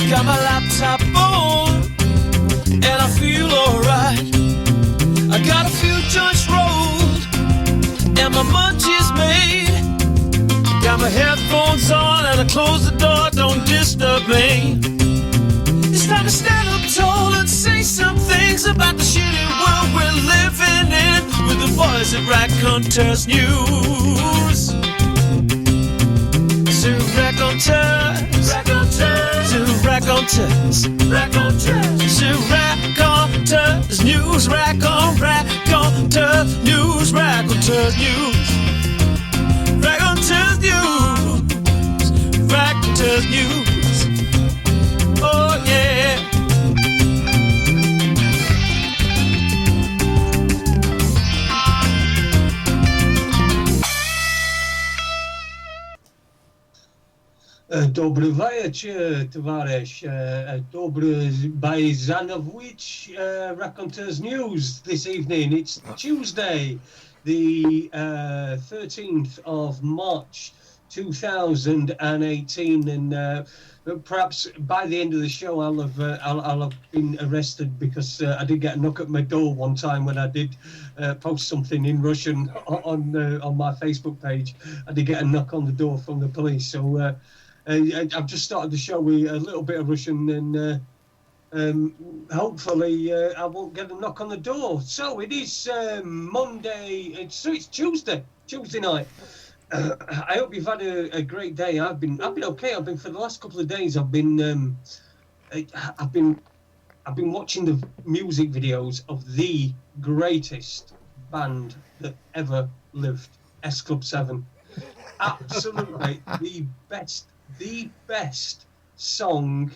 Got my laptop on, and I feel alright. I got a few joints rolled, and my munchies made. Got my headphones on, and I close the door, don't disturb me. It's time to stand up tall and say some things about the shitty world we're living in with the boys at Raconteurs News. To Raconteurs, Raconteurs, to Raconteurs, Raconteurs, to Raconteurs News, Raconteurs News, Raconteurs News, Raconteurs News, Raconteurs News. Oh yeah. Dobry wieczór, towarzysz. Dobry Bajzanowicz, Raconteurs News this evening. It's Tuesday, the 13th of March 2018, and perhaps by the end of the show I'll have been arrested because I did get a knock at my door one time when I did post something in Russian on my Facebook page. I did get a knock on the door from the police, so I've just started the show with a little bit of Russian, and hopefully I won't get a knock on the door. So it is Monday. It's Tuesday night. I hope you've had a great day. I've been okay. I've been for the last couple of days. I've been watching the music videos of the greatest band that ever lived, S Club 7. Absolutely the best song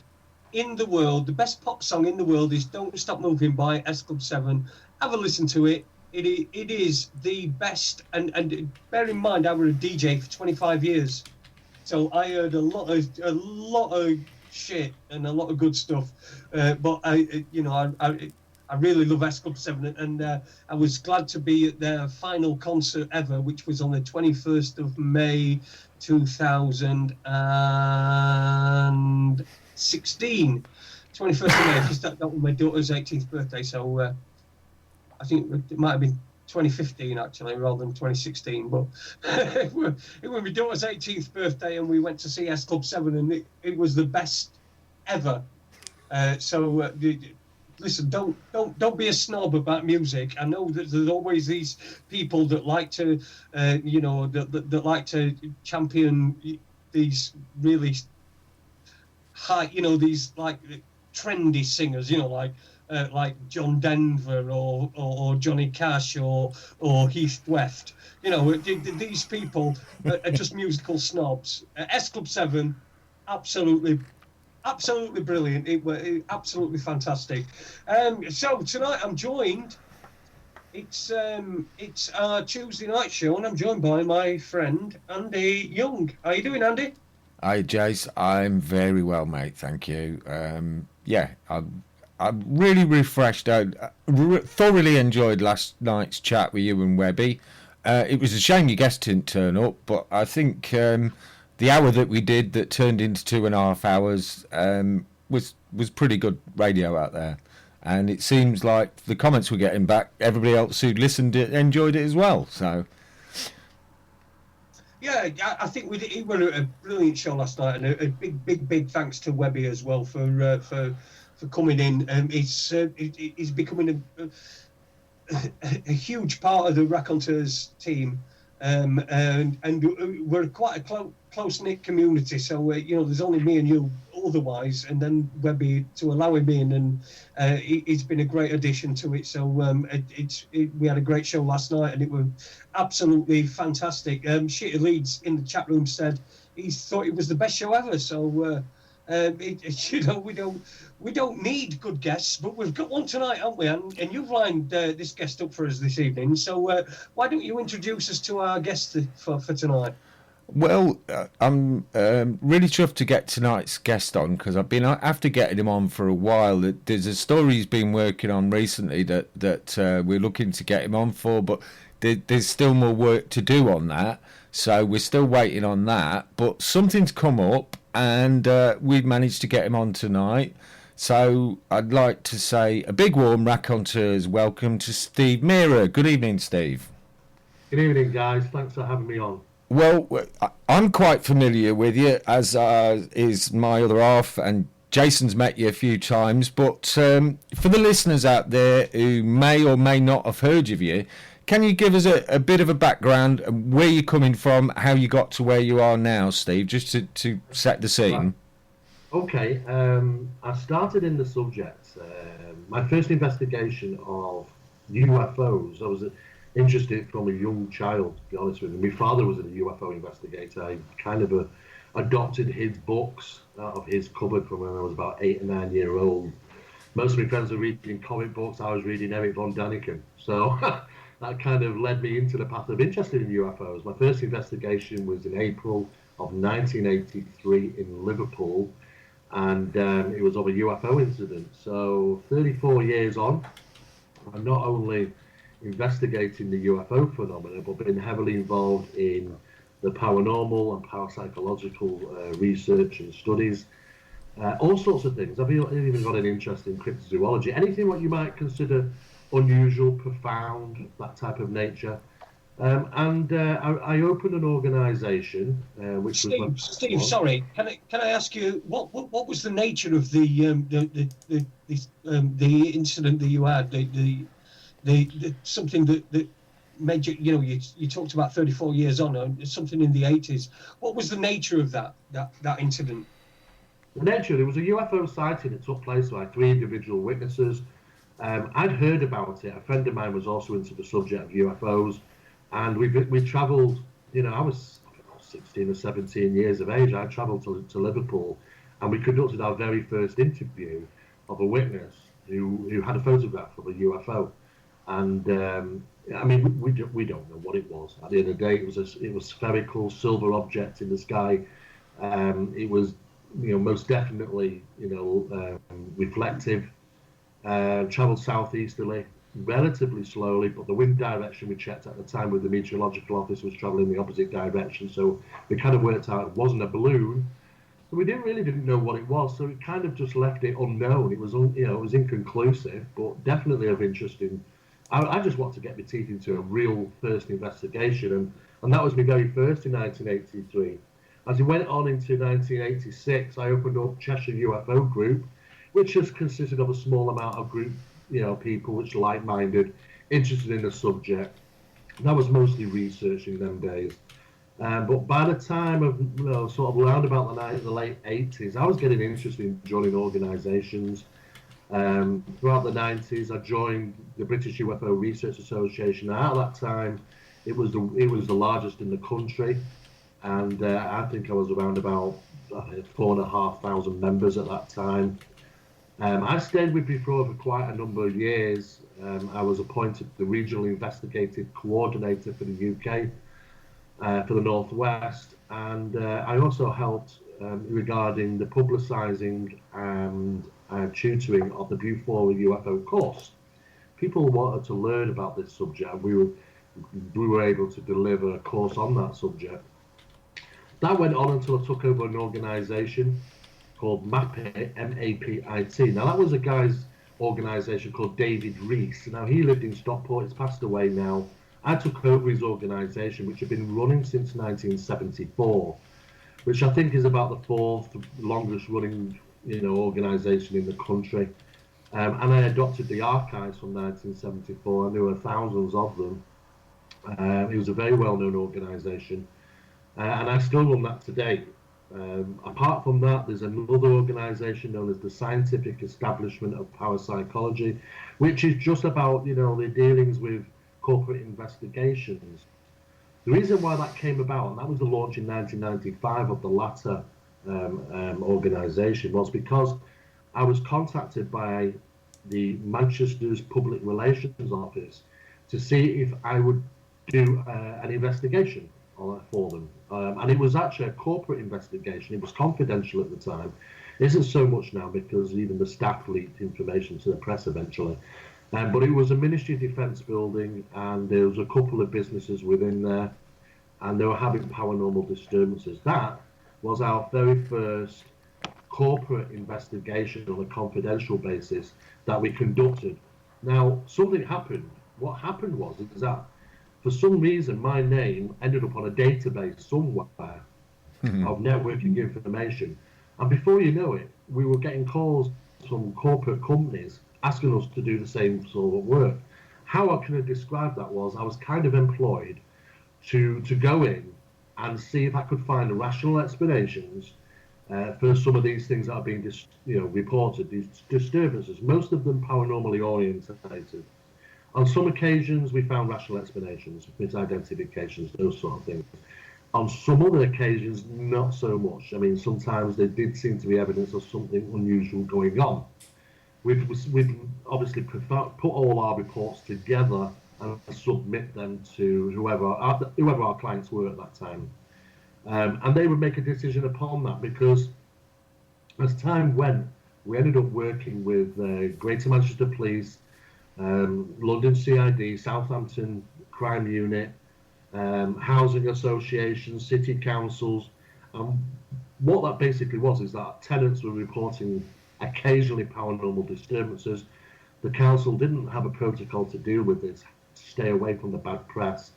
in the world, the best pop song in the world is "Don't Stop Moving" by S Club 7. Have a listen to it. It is the best, and bear in mind I was a DJ for 25 years, so I heard a lot of shit and a lot of good stuff. But I really love S Club 7, and I was glad to be at their final concert ever, which was on the 21st of May 2016. 21st of May, because that was my daughter's 18th birthday, so I think it might have been 2015 actually, rather than 2016. But it was my daughter's 18th birthday, and we went to see S Club 7, and it was the best ever. Listen, don't be a snob about music. I know that there's always these people that like to, that like to champion these really high, these like trendy singers, like John Denver or Johnny Cash or Heath West. These people are just musical snobs. S Club 7, absolutely brilliant. It was absolutely fantastic. So tonight I'm joined. It's our Tuesday night show, and I'm joined by my friend Andy Young. How you doing, Andy? Hi, Jace. I'm very well, mate. Thank you. I'm really refreshed. I thoroughly enjoyed last night's chat with you and Webby. It was a shame your guest didn't turn up, but I think the hour that we did that turned into 2.5 hours was pretty good radio out there. And it seems like the comments we're getting back, everybody else who listened enjoyed it as well. So. Yeah, I think it was a brilliant show last night, and a big thanks to Webby as well for coming in. He's becoming a huge part of the Raconteurs team, and we're quite a close-knit community. So there's only me and you otherwise, and then Webby to allow him in, and he's been a great addition to it. So we had a great show last night, and it was absolutely fantastic. Shitty Leeds in the chat room said he thought it was the best show ever. So we don't need good guests, but we've got one tonight, haven't we? And you've lined this guest up for us this evening. So why don't you introduce us to our guest for tonight? Well, I'm really chuffed to get tonight's guest on, because I've been after getting him on for a while. There's a story he's been working on recently that we're looking to get him on for, but there's still more work to do on that. So we're still waiting on that. But something's come up, and we've managed to get him on tonight. So I'd like to say a big warm Raconteurs welcome to steve-mera. Good evening, Steve. Good evening, guys. Thanks for having me on. Well, I'm quite familiar with you, as is my other half, and Jason's met you a few times. But for the listeners out there who may or may not have heard of you, can you give us a bit of a background, where you're coming from, how you got to where you are now, Steve, just to set the scene? Okay, I started in the subject. My first investigation of UFOs, I was interested from a young child, to be honest with you. My father was a UFO investigator. I kind of adopted his books out of his cupboard from when I was about 8 or 9 years old. Most of my friends were reading comic books. I was reading Eric von Daniken. So that kind of led me into the path of interest in UFOs. My first investigation was in April of 1983 in Liverpool, and it was of a UFO incident. So 34 years on, I'm not only investigating the UFO phenomena, but been heavily involved in the paranormal and parapsychological research and studies, all sorts of things. I've even got an interest in cryptozoology, anything what you might consider unusual, profound, that type of nature. I opened an organisation, which was Steve. Sorry, can I ask you what was the nature of the incident that you had? The something that made you, you talked about 34 years on, something in the 80s. What was the nature of that incident? The nature, there was a UFO sighting that took place by 3 individual witnesses. I'd heard about it. A friend of mine was also into the subject of UFOs, and we travelled. I was 16 or 17 years of age. I travelled to Liverpool, and we conducted our very first interview of a witness who had a photograph of a UFO. And we don't know what it was. At the end of the day, it was a spherical silver object in the sky. It was, most definitely, reflective. Travelled southeasterly, relatively slowly, but the wind direction we checked at the time with the meteorological office was travelling the opposite direction. So we kind of worked out it wasn't a balloon. So we didn't know what it was. So we kind of just left it unknown. It was, it was inconclusive, but definitely of interest in. I just wanted to get my teeth into a real first investigation, and that was my very first in 1983. As we went on into 1986, I opened up Cheshire UFO Group, which has consisted of a small amount of group, people which are like-minded, interested in the subject. That was mostly research in them days. But by the time of, sort of around about the late 80s, I was getting interested in joining organisations. Throughout the 90s, I joined the British UFO Research Association. At that time, it was the largest in the country, and I think I was around about 4,500 members at that time. I stayed with BFRO for quite a number of years. I was appointed the Regional Investigative Coordinator for the UK, for the Northwest, and I also helped regarding the publicising and tutoring of the Bufora UFO course. People wanted to learn about this subject, and we were able to deliver a course on that subject. That went on until I took over an organisation called MAPIT, M-A-P-I-T. Now that was a guy's organisation called David Rees. Now he lived in Stockport, he's passed away now. I took over his organisation, which had been running since 1974, which I think is about the 4th longest running organisation in the country. And I adopted the archives from 1974, and there were thousands of them. It was a very well-known organisation, and I still run that today. Apart from that, there's another organisation known as the Scientific Establishment of Parapsychology, which is just about, the dealings with corporate investigations. The reason why that came about, and that was the launch in 1995 of the latter organisation, was because I was contacted by the Manchester's Public Relations Office to see if I would do an investigation for them. And it was actually a corporate investigation. It was confidential at the time. It isn't so much now because even the staff leaked information to the press eventually. But it was a Ministry of Defence building, and there was a couple of businesses within there. and they were having paranormal disturbances. That was our very first corporate investigation on a confidential basis that we conducted. Now, something happened. What happened was is that for some reason my name ended up on a database somewhere of networking information, and before you know it, we were getting calls from corporate companies asking us to do the same sort of work. How I can describe that was I was kind of employed to go in and see if I could find rational explanations for some of these things that are being reported, these disturbances, most of them paranormally orientated. On some occasions, we found rational explanations, misidentifications, those sort of things. On some other occasions, not so much. I mean, sometimes there did seem to be evidence of something unusual going on. We'd obviously put all our reports together and submit them to whoever our clients were at that time. And they would make a decision upon that, because as time went, we ended up working with Greater Manchester Police, London CID, Southampton Crime Unit, housing associations, city councils. What that basically was is that tenants were reporting occasionally paranormal disturbances. The council didn't have a protocol to deal with this, to stay away from the bad press.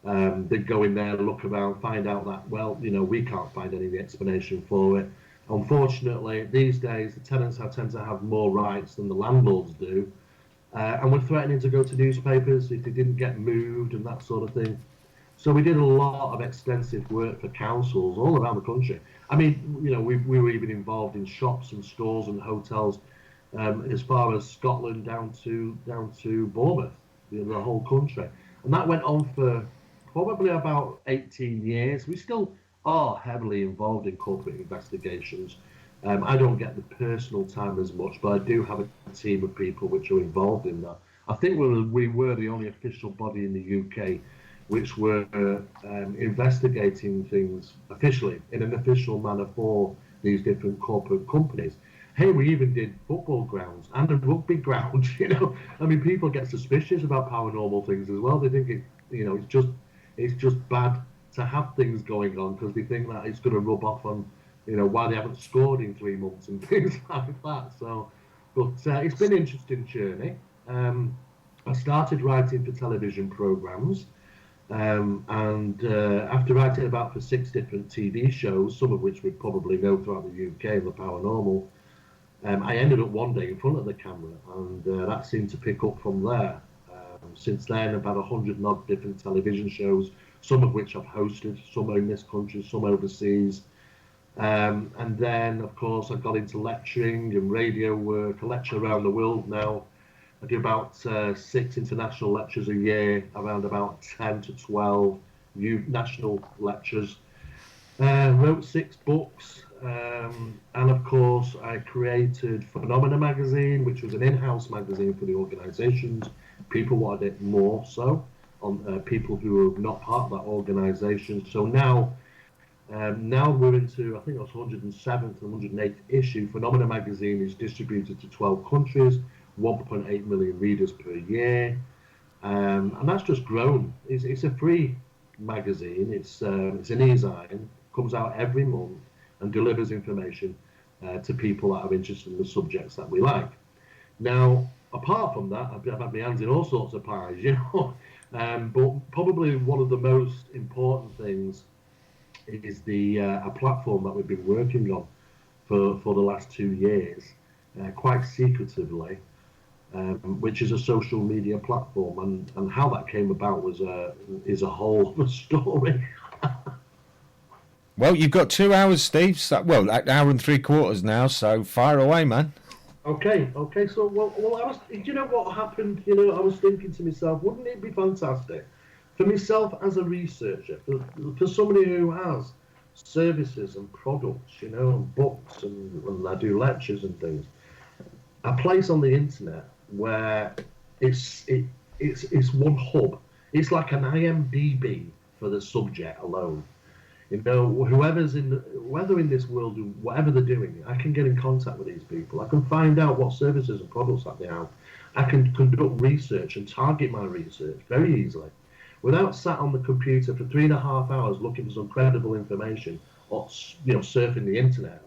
They'd go in there, look around, find out that, well, we can't find any explanation for it. Unfortunately, these days, the tenants tend to have more rights than the landlords do, and were threatening to go to newspapers if they didn't get moved and that sort of thing. So we did a lot of extensive work for councils all around the country. I mean, we were even involved in shops and stores and hotels, as far as Scotland down to Bournemouth, the whole country. And that went on for probably about 18 years. We still are heavily involved in corporate investigations. I don't get the personal time as much, but I do have a team of people which are involved in that. I think we were the only official body in the UK which were investigating things officially, in an official manner, for these different corporate companies. Hey, we even did football grounds and a rugby ground. I mean, people get suspicious about paranormal things as well. They think it's just bad to have things going on, because they think that it's going to rub off on why they haven't scored in 3 months and things like that. So, but it's been an interesting journey. I started writing for television programs. And after writing about for 6 different TV shows, some of which we probably know throughout the UK and the paranormal, I ended up one day in front of the camera, and that seemed to pick up from there. Since then, about 100 and odd different television shows, some of which I've hosted, some are in this country, some overseas. And then, of course, I got into lecturing and radio work. I lecture around the world now. I do about 6 international lectures a year, around about 10 to 12 national lectures. Wrote 6 books, and of course I created Phenomena magazine, which was an in-house magazine for the organisations. People wanted it more so on people who were not part of that organisation. So now we're into, I think it was 107th and 108th issue. Phenomena magazine is distributed to 12 countries. 1.8 million readers per year, and that's just grown. It's a free magazine. It's an e-zine, comes out every month and delivers information to people that are interested in the subjects that we like. Now, apart from that, I've had my hands in all sorts of pies, but probably one of the most important things is a platform that we've been working on for the last 2 years, quite secretively. Which is a social media platform, and how that came about is a whole other story. Well, you've got 2 hours, Steve. So, well, an hour and 3/4 now. So fire away, man. Okay. So well, I was. You know what happened? I was thinking to myself, wouldn't it be fantastic for myself as a researcher, for somebody who has services and products, and books, and I do lectures and things, a place on the internet where it's one hub. It's like an IMDb for the subject alone. Whoever's whether in this world, whatever they're doing, I can get in contact with these people. I can find out what services and products that they have. I can conduct research and target my research very easily without sat on the computer for 3.5 hours looking for some credible information, or surfing the internet.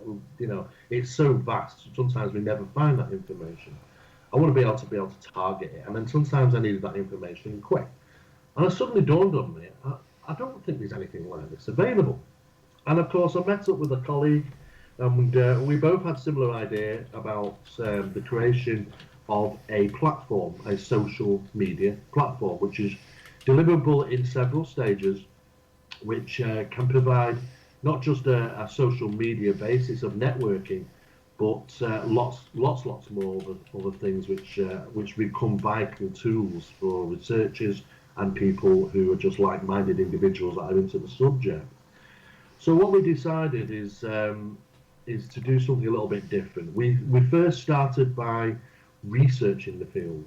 It's so vast. Sometimes we never find that information. I want to be able to target it, and then sometimes I needed that information quick. And it suddenly dawned on me, I don't think there's anything like this available. And of course, I met up with a colleague, and we both had similar idea about the creation of a platform, a social media platform, which is deliverable in several stages, which can provide not just a social media basis of networking, but lots more other things which become vital tools for researchers and people who are just like-minded individuals that are into the subject. So what we decided is to do something a little bit different. We first started by researching the field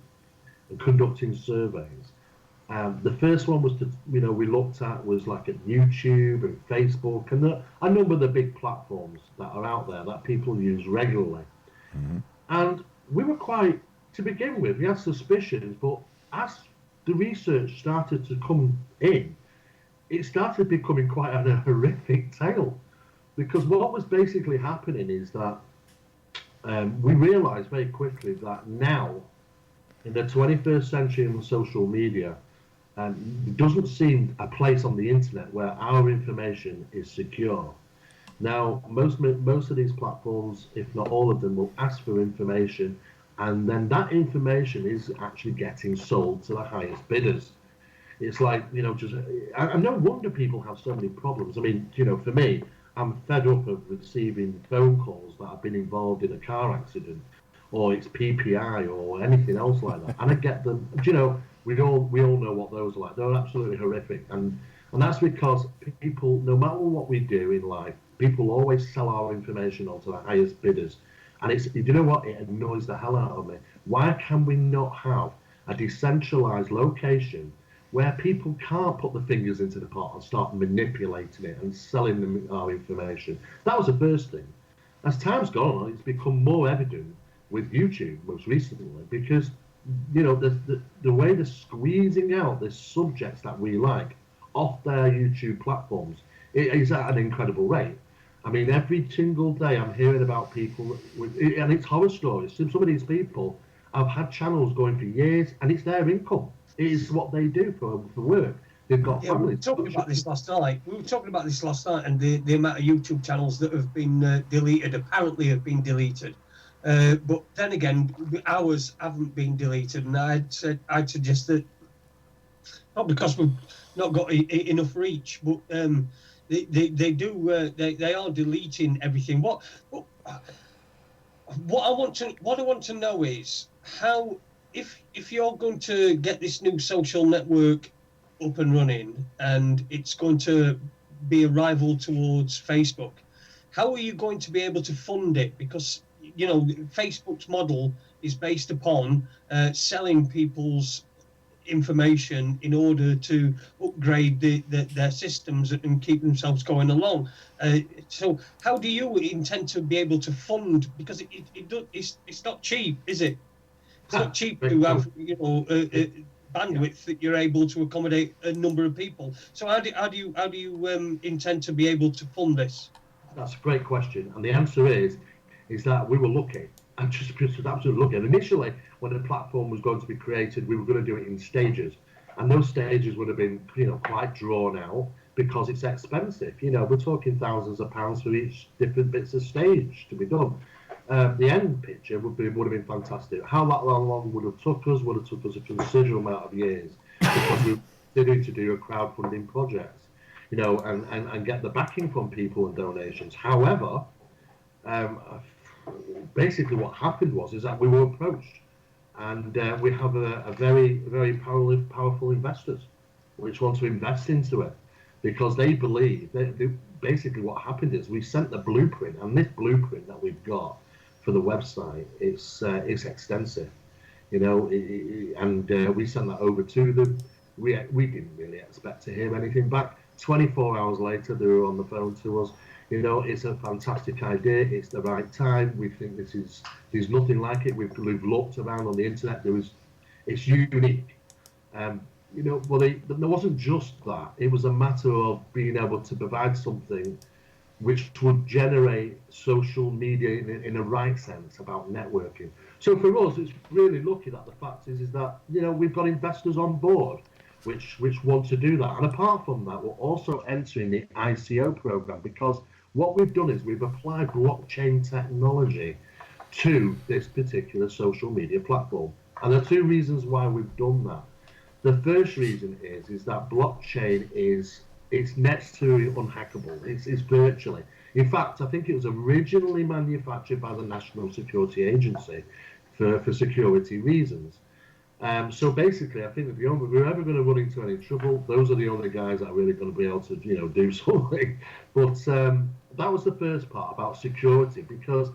and conducting surveys. The first one was we looked at was like at YouTube and Facebook and a number of the big platforms that are out there that people use regularly. Mm-hmm. And we were to begin with, we had suspicions, but as the research started to come in, it started becoming quite a horrific tale. Because what was basically happening is that we realized very quickly that now, in the 21st century in social media, there doesn't seem a place on the internet where our information is secure. Now, most of these platforms, if not all of them, will ask for information, and then that information is actually getting sold to the highest bidders. It's like, and no wonder people have so many problems. I mean, for me, I'm fed up of receiving phone calls that I've been involved in a car accident, or it's PPI or anything else like that. And I get them, we all know what those are like. They're absolutely horrific. And that's because people, no matter what we do in life, people always sell our information on to the highest bidders. And you know what? It annoys the hell out of me. Why can we not have a decentralized location where people can't put the fingers into the pot and start manipulating it and selling them our information? That was the first thing. As time's gone on, it's become more evident with YouTube most recently, because the way they're squeezing out the subjects that we like off their YouTube platforms, it is at an incredible rate. I mean, every single day I'm hearing about people and it's horror stories. Some of these people have had channels going for years, and it's their income. It is what they do for work. They've got families. We were talking about this last night, and the amount of YouTube channels that have been deleted, apparently have been deleted. But then again, ours haven't been deleted, and I'd suggest that, not because we've not got enough reach, but they are deleting everything. What I want to know is how, if you're going to get this new social network up and running, and it's going to be a rival towards Facebook, how are you going to be able to fund it? Because Facebook's model is based upon selling people's information in order to upgrade their systems and keep themselves going along. So how do you intend to be able to fund? Because it's not cheap, is it? It's not cheap to have bandwidth that you're able to accommodate a number of people. So how do you intend to be able to fund this? That's a great question, and the answer is that we were lucky. I'm just absolutely lucky. And initially, when the platform was going to be created, we were going to do it in stages, and those stages would have been, quite drawn out because it's expensive. We're talking thousands of pounds for each different bits of stage to be done. The end picture would have been fantastic. How that long would have took us a considerable amount of years, because we needed to do a crowdfunding project, and get the backing from people and donations. However, basically what happened is that we were approached, and we have a very, very powerful investors which want to invest into it, because they believe basically what happened is we sent the blueprint, and this blueprint that we've got for the website is extensive, and we sent that over to them. We didn't really expect to hear anything back. 24 hours later, they were on the phone to us. It's a fantastic idea. It's the right time. We think there's nothing like it. We've looked around on the internet. It's unique. well, there wasn't just that. It was a matter of being able to provide something which would generate social media in a right sense about networking. So for us, it's really lucky that the fact is that we've got investors on board which want to do that. And apart from that, we're also entering the ICO program, because what we've done is we've applied blockchain technology to this particular social media platform. And there are two reasons why we've done that. The first reason is that blockchain it's necessarily unhackable. It's virtually. In fact, I think it was originally manufactured by the National Security Agency for security reasons. So basically, I think if we're ever going to run into any trouble, those are the only guys that are really going to be able to do something. But that was the first part about security, because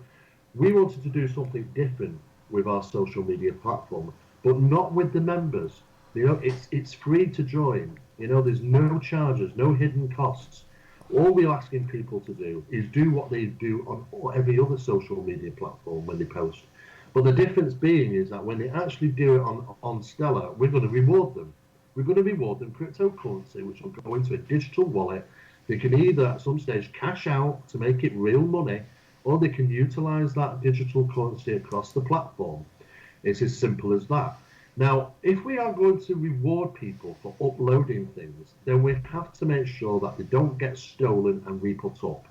we wanted to do something different with our social media platform, but not with the members. It's free to join. There's no charges, no hidden costs. All we're asking people to do is do what they do on every other social media platform when they post. But the difference being is that when they actually do it on Onstellar, we're going to reward them. We're going to reward them cryptocurrency, which will go into a digital wallet. They can either at some stage cash out to make it real money, or they can utilize that digital currency across the platform. It's as simple as that. Now, if we are going to reward people for uploading things, then we have to make sure that they don't get stolen and re-put up.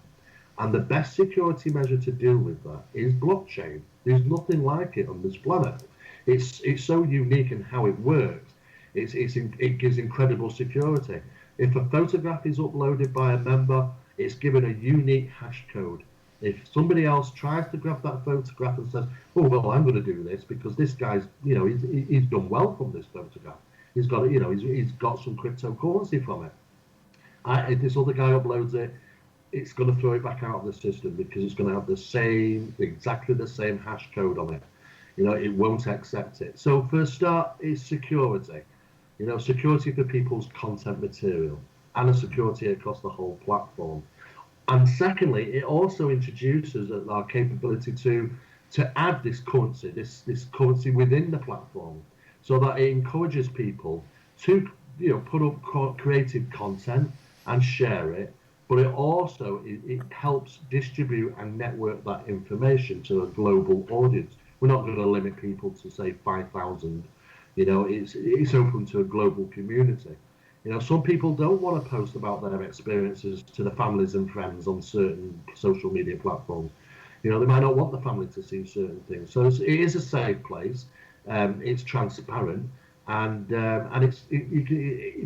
And the best security measure to deal with that is blockchain. There's nothing like it on this planet. It's so unique in how it works. It gives incredible security. If a photograph is uploaded by a member, it's given a unique hash code. If somebody else tries to grab that photograph and says, "Oh well, I'm going to do this because this guy's, he's done well from this photograph. He's got, he's got some cryptocurrency from it." If this other guy uploads it, it's going to throw it back out of the system because it's going to have exactly the same hash code on it. It won't accept it. So for a start, it's security. Security for people's content material, and a security across the whole platform. And secondly, it also introduces our capability to add this currency, this currency within the platform, so that it encourages people to put up creative content and share it. But it also it helps distribute and network that information to a global audience. We're not going to limit people to say 5,000. It's open to a global community. Some people don't want to post about their experiences to the families and friends on certain social media platforms. They might not want the family to see certain things. So it is a safe place. It's transparent, and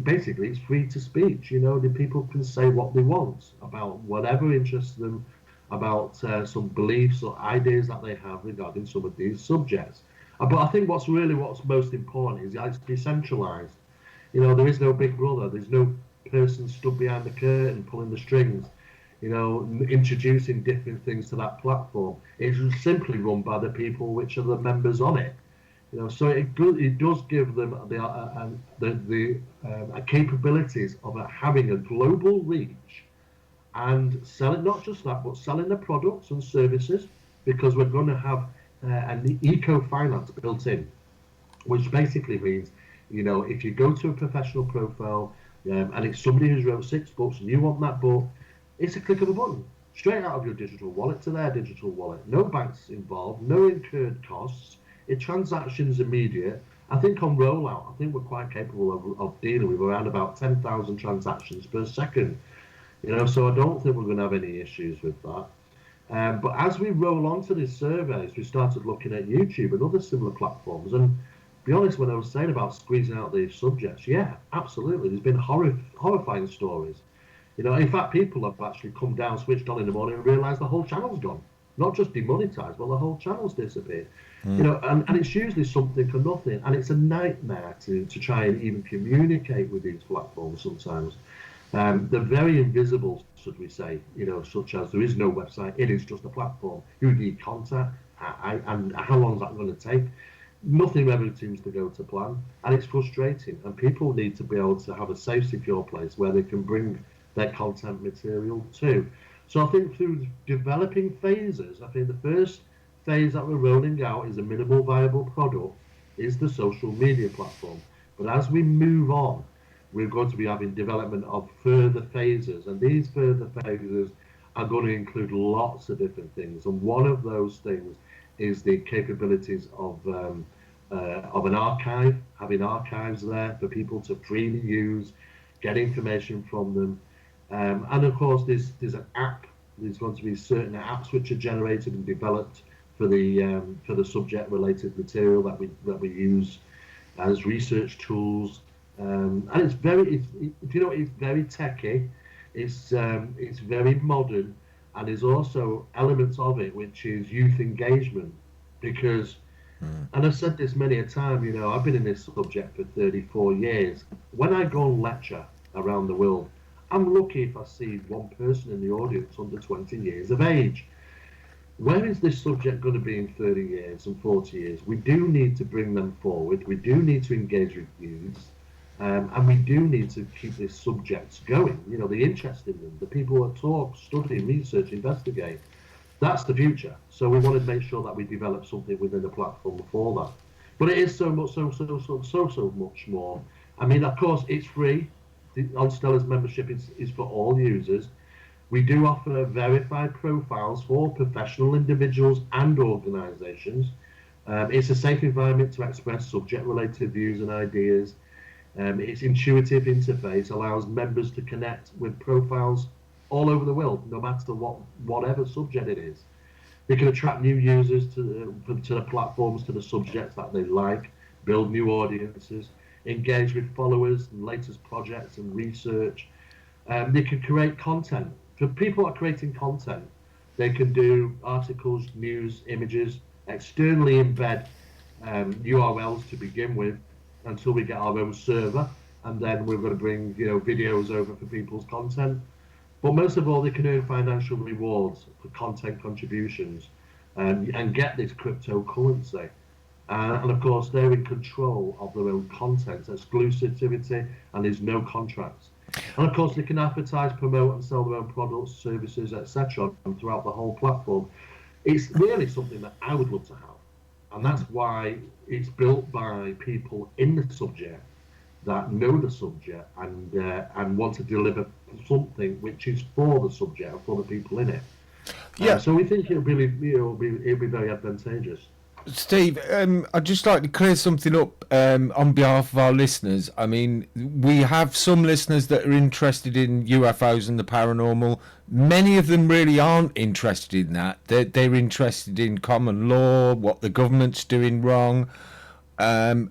basically it's free to speech. The people can say what they want about whatever interests them, about some beliefs or ideas that they have regarding some of these subjects. But I think what's most important is that it's decentralized. There is no big brother. There's no person stood behind the curtain pulling the strings, introducing different things to that platform. It's simply run by the people which are the members on it. So it does give them the capabilities of having a global reach and selling, not just that, but selling the products and services, because we're going to have an eco-finance built in, which basically means if you go to a professional profile and it's somebody who's wrote 6 books and you want that book, it's a click of a button, straight out of your digital wallet to their digital wallet. No banks involved, no incurred costs. Transactions immediate. I think on rollout, we're quite capable of dealing with around about 10,000 transactions per second. So I don't think we're going to have any issues with that. But as we roll on to these surveys, we started looking at YouTube and other similar platforms, and be honest, when I was saying about squeezing out these subjects, yeah, absolutely. There's been horrifying stories. In fact, people have actually come down, switched on in the morning and realised the whole channel's gone. Not just demonetised, but the whole channel's disappeared. And it's usually something for nothing. And it's a nightmare to try and even communicate with these platforms sometimes. They're very invisible, should we say, such as there is no website, it is just a platform. Who do you contact? And how long is that going to take? Nothing ever seems to go to plan, and it's frustrating, and people need to be able to have a safe, secure place where they can bring their content material to. So I think through developing phases, I think the first phase that we're rolling out is a minimal viable product, is the social media platform. But as we move on, we're going to be having development of further phases, and these further phases are going to include lots of different things. And one of those things is the capabilities of an archive, having archives there for people to freely use, get information from them. And of course, there's an app. There's going to be certain apps which are generated and developed for the subject-related material that we use as research tools. And it's very techy. It's very modern, and there's also elements of it which is youth engagement, because. And I've said this many a time, I've been in this subject for 34 years. When I go and lecture around the world, I'm lucky if I see one person in the audience under 20 years of age. Where is this subject going to be in 30 years and 40 years? We do need to bring them forward. We do need to engage with youths. And we do need to keep these subjects going. The interest in them, the people that talk, study, research, investigate. That's the future. So we want to make sure that we develop something within the platform for that. But it is so much more. I mean, of course, it's free. The Onstellar's membership is for all users. We do offer verified profiles for professional individuals and organisations. It's a safe environment to express subject-related views and ideas. Its intuitive interface allows members to connect with profiles all over the world, no matter whatever subject it is. They can attract new users to the platforms, to the subjects that they like, build new audiences, engage with followers and latest projects and research. They can create content. For people that are creating content, they can do articles, news, images, externally embed URLs to begin with until we get our own server, and then we're going to bring videos over for people's content. But most of all, they can earn financial rewards for content contributions and get this cryptocurrency. And of course, they're in control of their own content, exclusivity, and there's no contracts. And of course, they can advertise, promote, and sell their own products, services, etc. throughout the whole platform. It's really something that I would love to have. And that's why it's built by people in the subject that know the subject and want to deliver something which is for the subject and for the people in it. Yeah. So we think it'll be very advantageous. Steve, I'd just like to clear something up on behalf of our listeners. I mean, we have some listeners that are interested in UFOs and the paranormal. Many of them really aren't interested in that. They're interested in common law, what the government's doing wrong, and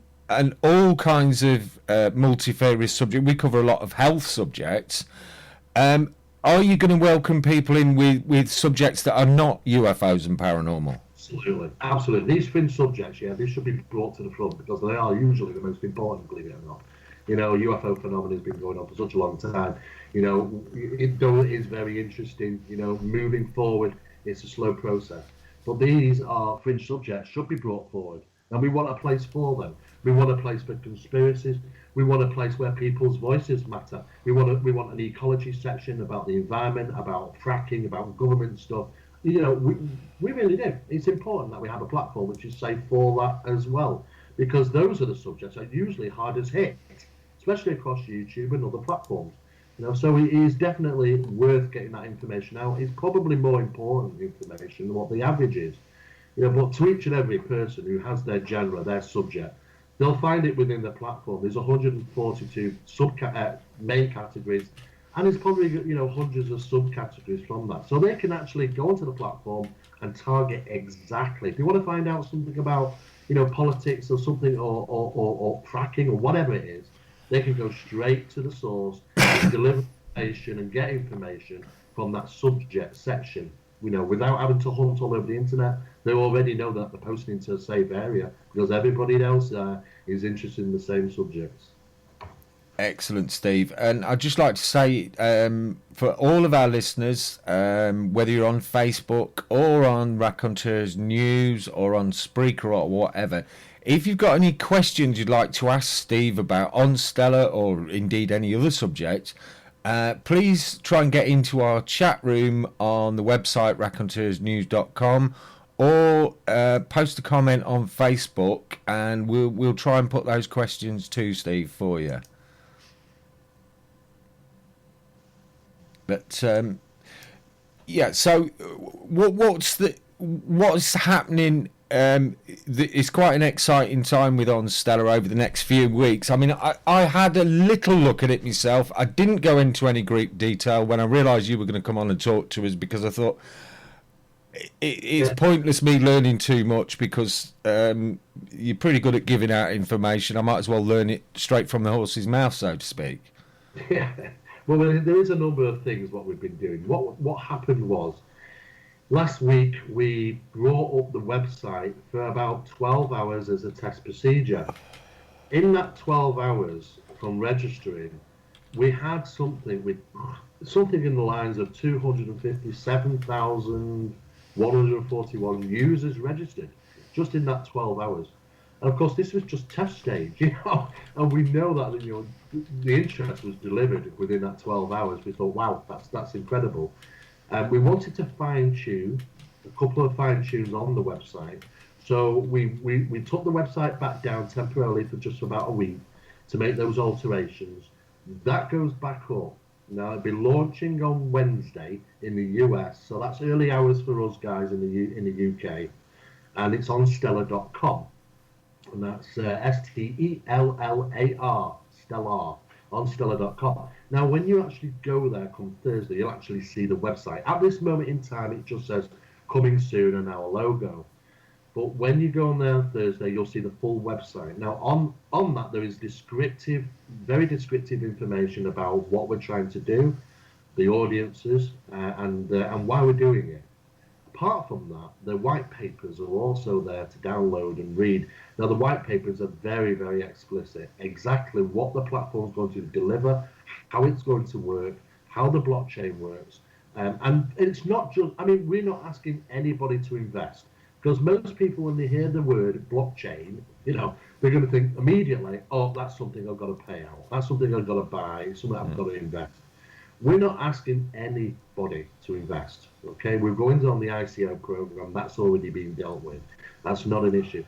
all kinds of multifarious subjects. We cover a lot of health subjects. Are you going to welcome people in with subjects that are not UFOs and paranormal? Absolutely. These fringe subjects, they should be brought to the front because they are usually the most important, believe it or not. UFO phenomenon has been going on for such a long time. It is very interesting. Moving forward, it's a slow process. But these are fringe subjects, should be brought forward. And we want a place for them. We want a place for conspiracies. We want a place where people's voices matter. We want an ecology section about the environment, about fracking, about government stuff. We really do. It's important that we have a platform which is safe for that as well, because those are the subjects that are usually hardest hit, especially across YouTube and other platforms. So it is definitely worth getting that information out. It's probably more important information than what the average is. But to each and every person who has their genre, their subject, they'll find it within the platform. There's 142 main categories, and there's probably hundreds of subcategories from that. So they can actually go onto the platform and target exactly. If you want to find out something about politics or something or fracking or whatever it is, they can go straight to the source, deliver information and get information from that subject section. Without having to hunt all over the internet. They already know that they're posting to a safe area because everybody else is interested in the same subjects. Excellent, Steve. And I'd just like to say, for all of our listeners, whether you're on Facebook or on Raconteurs News or on Spreaker or whatever, if you've got any questions you'd like to ask Steve about Onstellar or indeed any other subject, please try and get into our chat room on the website raconteursnews.com, or post a comment on Facebook, and we'll try and put those questions to Steve for you. But yeah, so what's happening? It's quite an exciting time with Onstellar over the next few weeks. I mean, I had a little look at it myself. I didn't go into any Greek detail when I realised you were going to come on and talk to us, because I thought it's pointless me learning too much, because you're pretty good at giving out information. I might as well learn it straight from the horse's mouth, so to speak. Yeah. Well, there is a number of things what we've been doing. What happened was, last week we brought up the website for about 12 hours as a test procedure. In that 12 hours from registering, we had something in the lines of 257,141 users registered just in that 12 hours. And of course, this was just test stage, and we know that the interest was delivered within that 12 hours. We thought, wow, that's incredible. We wanted to fine-tune a couple of fine-tunes on the website. So we took the website back down temporarily for just about a week to make those alterations. That goes back up. Now, it'll be launching on Wednesday in the US, so that's early hours for us guys in the UK. And it's on Onstellar.com. And that's Stellar, Stellar, Onstellar.com. Now, when you actually go there come Thursday, you'll actually see the website. At this moment in time, it just says coming soon and our logo. But when you go on there on Thursday, you'll see the full website. Now, on that, there is very descriptive information about what we're trying to do, the audiences, and why we're doing it. Apart from that, the white papers are also there to download and read. Now, the white papers are very, very explicit, exactly what the platform is going to deliver, how it's going to work, how the blockchain works. And it's not just, we're not asking anybody to invest, because most people, when they hear the word blockchain, they're going to think immediately, oh, that's something I've got to pay out, that's something I've got to buy, it's something I've got to invest. We're not asking anybody to invest, okay? We're going on the ICO program, that's already been dealt with. That's not an issue.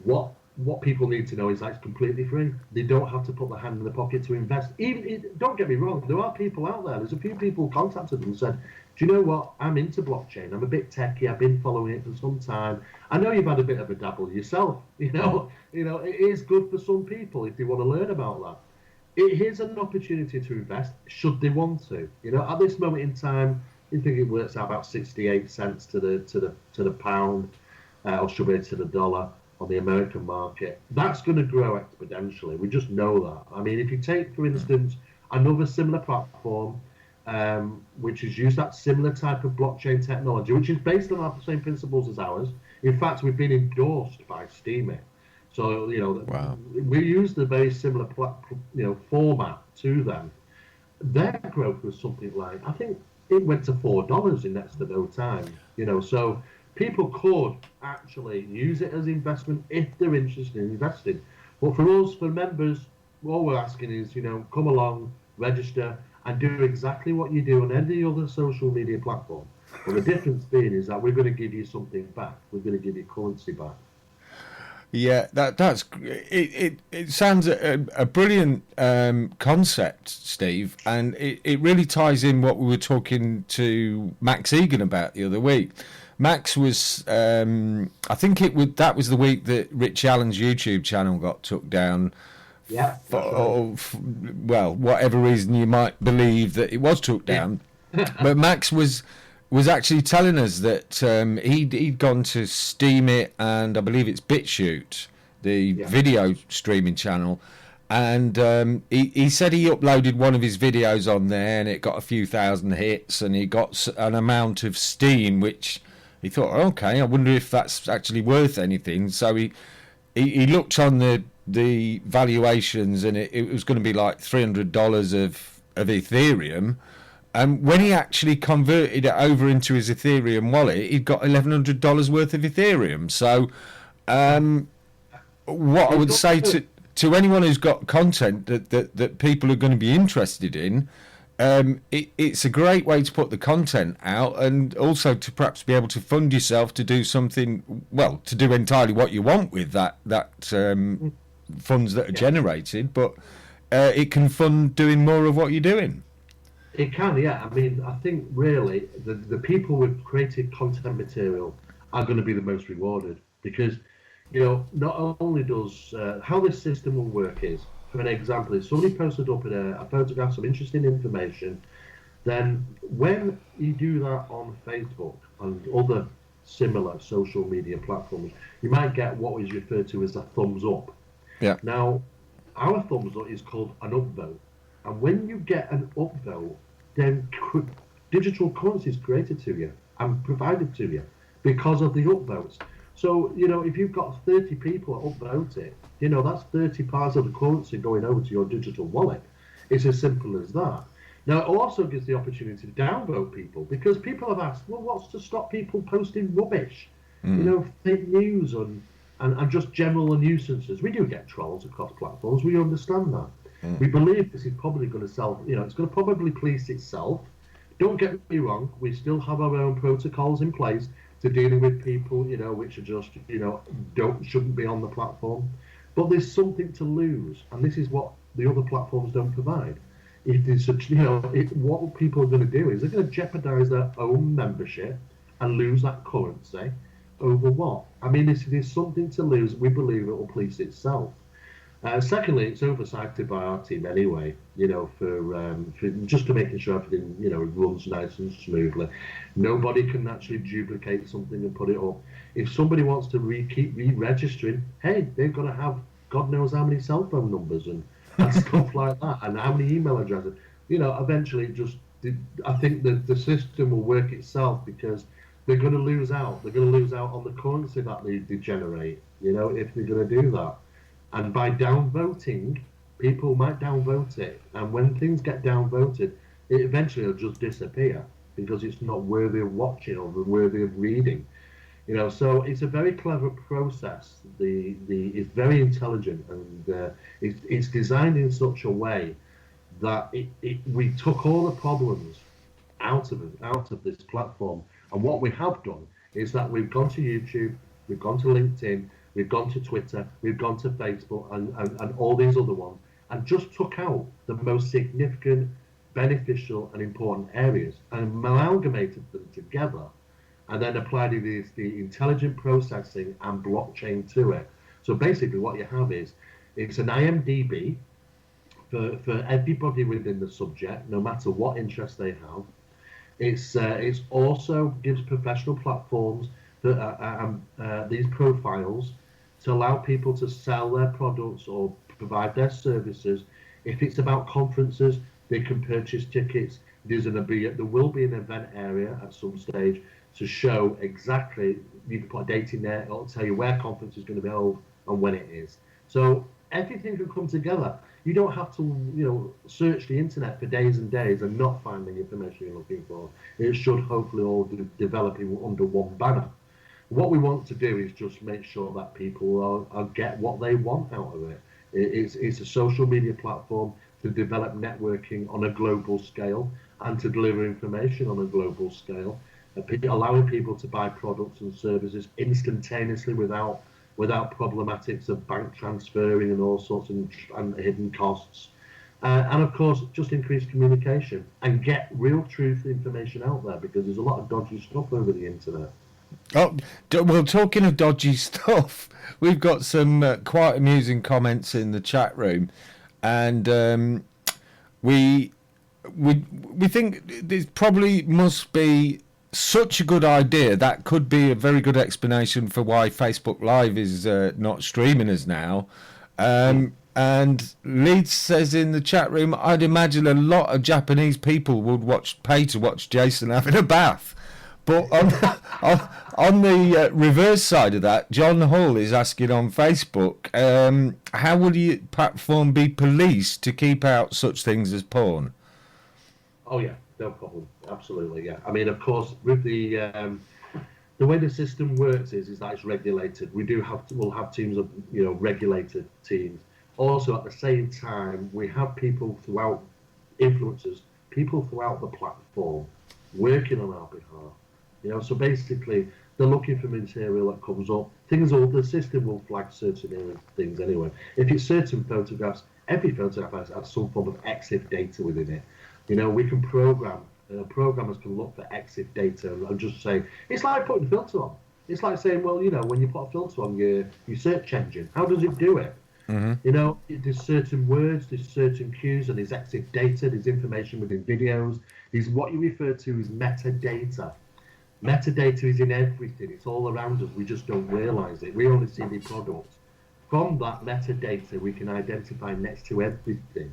What people need to know is that it's completely free. They don't have to put their hand in the pocket to invest. Don't get me wrong, there are people out there. There's a few people contacted them and said, do you know what? I'm into blockchain. I'm a bit techie. I've been following it for some time. I know you've had a bit of a dabble yourself. It is good for some people if they want to learn about that. Here's an opportunity to invest, should they want to. At this moment in time, I think it works out about 68 cents to the pound, or should be to the dollar on the American market. That's going to grow exponentially. We just know that. If you take, for instance, another similar platform, which has used that similar type of blockchain technology, which is based on the same principles as ours. In fact, we've been endorsed by steve-mera. So, wow. We used a very similar, format to them. Their growth was something like, I think it went to $4 in next to no time. So people could actually use it as investment if they're interested in investing. But for us, for members, all we're asking is, come along, register, and do exactly what you do on any other social media platform. But the difference being is that we're going to give you something back. We're going to give you currency back. Yeah, that's it. It sounds a brilliant concept, Steve, and it really ties in what we were talking to Max Egan about the other week. Max was, I think that was the week that Rich Allen's YouTube channel got took down. Yeah. Well, whatever reason you might believe that it was took down, but Max was actually telling us that he'd gone to Steam It, and I believe it's BitChute, the video streaming channel, and he said he uploaded one of his videos on there and it got a few thousand hits and he got an amount of steam, which he thought, okay, I wonder if that's actually worth anything. So he looked on the valuations, and it was going to be like $300 of Ethereum. And when he actually converted it over into his Ethereum wallet, he'd got $1,100 worth of Ethereum. So what I would say to anyone who's got content that people are going to be interested in, it's a great way to put the content out, and also to perhaps be able to fund yourself to do something, well, to do entirely what you want with that funds that are generated, but it can fund doing more of what you're doing. It can, yeah. I mean, I think really the people with created content material are going to be the most rewarded, because, you know, not only does how this system will work is, for an example, if somebody posted up a photograph, some interesting information, then when you do that on Facebook and other similar social media platforms, you might get what is referred to as a thumbs up. Yeah. Now, our thumbs up is called an upvote, and when you get an upvote, then digital currency is created to you and provided to you because of the upvotes. So, you know, if you've got 30 people that upvote it, you know, that's 30 parts of the currency going over to your digital wallet. It's as simple as that. Now, it also gives the opportunity to downvote people, because people have asked, well, what's to stop people posting rubbish? You know, fake news and just general nuisances. We do get trolls across platforms. We understand that. We believe this is probably going to sell, you know, it's going to probably police itself. Don't get me wrong, we still have our own protocols in place to dealing with people, you know, which are just, you know, shouldn't be on the platform. But there's something to lose, and this is what the other platforms don't provide. If there's such, you know, what people are going to do is they're going to jeopardize their own membership and lose that currency over what? I mean, if there's something to lose, we believe it will police itself. Secondly, it's oversighted by our team anyway, you know, for just to making sure everything, you know, runs nice and smoothly. Nobody can actually duplicate something and put it up. If somebody wants to keep re-registering, hey, they've got to have God knows how many cell phone numbers and stuff like that, and how many email addresses. You know, eventually, I think the system will work itself, because they're going to lose out. They're going to lose out on the currency that they generate, you know, if they're going to do that. And by downvoting, people might downvote it. And when things get downvoted, it eventually will just disappear, because it's not worthy of watching or worthy of reading. You know, so it's a very clever process. It's very intelligent, and it's designed in such a way that we took all the problems out of this platform. And what we have done is that we've gone to YouTube, we've gone to LinkedIn, we've gone to Twitter, we've gone to Facebook, and all these other ones, and just took out the most significant, beneficial, and important areas, and amalgamated them together, and then applied the intelligent processing and blockchain to it. So basically what you have is, it's an IMDb for everybody within the subject, no matter what interest they have. It's also gives professional platforms these profiles to allow people to sell their products or provide their services. If it's about conferences, they can purchase tickets. There will be an event area at some stage to show exactly, you can put a date in there, it'll tell you where conference is going to be held and when it is. So everything can come together. You don't have to, you know, search the internet for days and days and not find the information you're looking for. It should hopefully all develop under one banner. What we want to do is just make sure that people get what they want out of it. It's a social media platform to develop networking on a global scale and to deliver information on a global scale, allowing people to buy products and services instantaneously without problematics of bank transferring and all sorts and hidden costs. And of course, just increase communication and get real truth information out there, because there's a lot of dodgy stuff over the internet. Oh, well, talking of dodgy stuff, we've got some quite amusing comments in the chat room, and we think there probably must be such a good idea. That could be a very good explanation for why Facebook Live is not streaming us now. And Leeds says in the chat room, I'd imagine a lot of Japanese people would pay to watch Jason having a bath. But on the reverse side of that, John Hall is asking on Facebook, how will your platform be policed to keep out such things as porn? Oh yeah, no problem. Absolutely, yeah. I mean, of course, with the way the system works is that it's regulated. We'll have teams of, you know, regulated teams. Also, at the same time, we have people throughout, influencers, people throughout the platform working on our behalf. You know, so basically they're looking for material that comes up. The system will flag certain things anyway. If it's certain photographs, every photograph has some form of EXIF data within it. You know, we can programmers can look for EXIF data and just say, it's like putting a filter on. It's like saying, well, you know, when you put a filter on your search engine, how does it do it? Mm-hmm. You know, there's certain words, there's certain cues, and there's EXIF data, there's information within videos. There's what you refer to as metadata. Metadata is in everything. It's all around us. We just don't realize it. We only see the product. From that metadata, we can identify next to everything.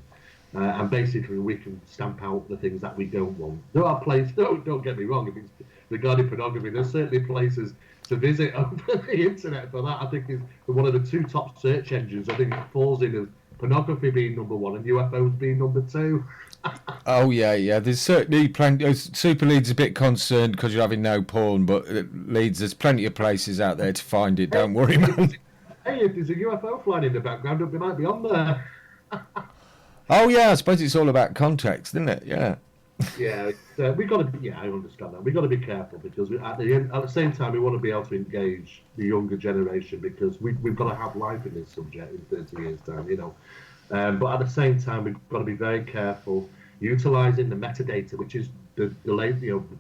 And basically, we can stamp out the things that we don't want. There are places, don't get me wrong, if it's regarding pornography, there's certainly places to visit on the internet for that. I think it's one of the 2 top search engines. I think it falls in as pornography being number 1 and UFOs being number 2. Oh yeah. There's certainly plenty. Super Leeds a bit concerned because you're having no porn, but Leeds, there's plenty of places out there to find it. Don't worry, man. Hey, if there's a UFO flying in the background, it might be on there. Oh yeah, I suppose it's all about context, isn't it? Yeah. Yeah, we got to. Yeah, I understand that. We got to be careful because at the same time we want to be able to engage the younger generation because we've got to have life in this subject in 30 years' time, you know. But at the same time, we've got to be very careful utilising the metadata, which is the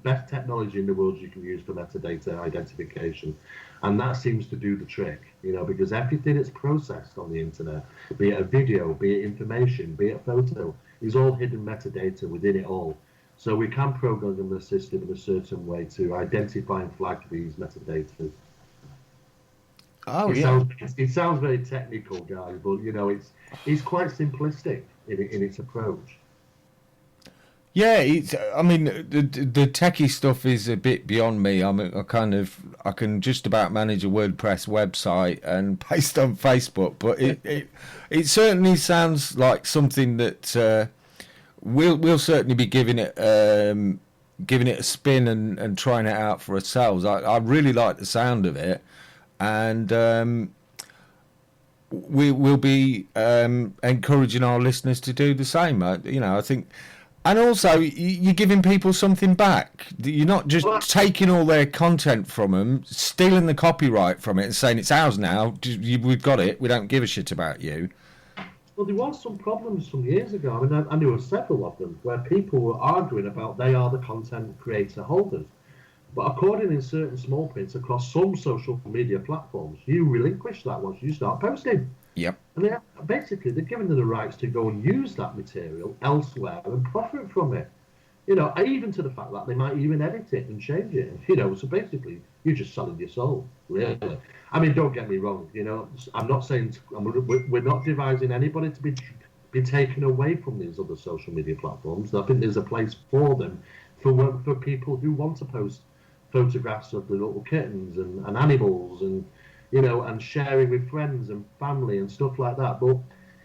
best technology in the world you can use for metadata identification, and that seems to do the trick, you know, because everything that's processed on the internet, be it a video, be it information, be it a photo, is all hidden metadata within it all. So we can program the system in a certain way to identify and flag these metadata. Oh, It sounds very technical, guys, but you know, it's quite simplistic in its approach. Yeah, I mean, the techie stuff is a bit beyond me. I can just about manage a WordPress website and paste on Facebook, but it certainly sounds like something that we'll certainly be giving it a spin and trying it out for ourselves. I really like the sound of it, and we'll be encouraging our listeners to do the same. You know, I think. And also, you're giving people something back. You're not just taking all their content from them, stealing the copyright from it and saying it's ours now, we've got it, we don't give a shit about you. Well, there was some problems some years ago. I mean, I knew of several of them where people were arguing about they are the content creator holders. But according in certain small prints across some social media platforms, you relinquish that once you start posting. Yep. And they're giving them the rights to go and use that material elsewhere and profit from it. You know, even to the fact that they might even edit it and change it. You know, so basically, you're just selling your soul, really. I mean, don't get me wrong. You know, I'm not saying we're not devising anybody to be taken away from these other social media platforms. I think there's a place for them, for people who want to post photographs of the little kittens and animals and, you know, and sharing with friends and family and stuff like that. But,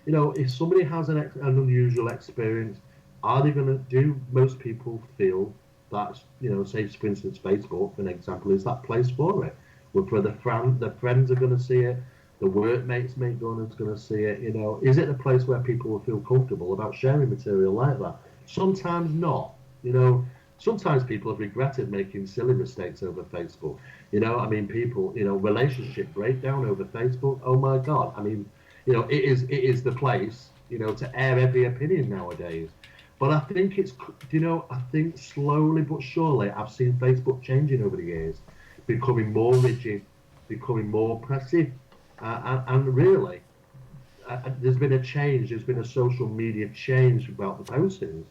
you know, if somebody has an unusual experience, are they going to do? Most people feel that, you know, say for instance, Facebook, for an example, is that place for it. Where the friends are going to see it, the workmates are going to see it. You know, is it a place where people will feel comfortable about sharing material like that? Sometimes not. You know, sometimes people have regretted making silly mistakes over Facebook. You know, I mean, people, you know, relationship breakdown over Facebook. Oh my God! I mean, you know, it is the place, you know, to air every opinion nowadays. But I think I think slowly but surely I've seen Facebook changing over the years, becoming more rigid, becoming more oppressive, and really, there's been a change. There's been a social media change about the postings,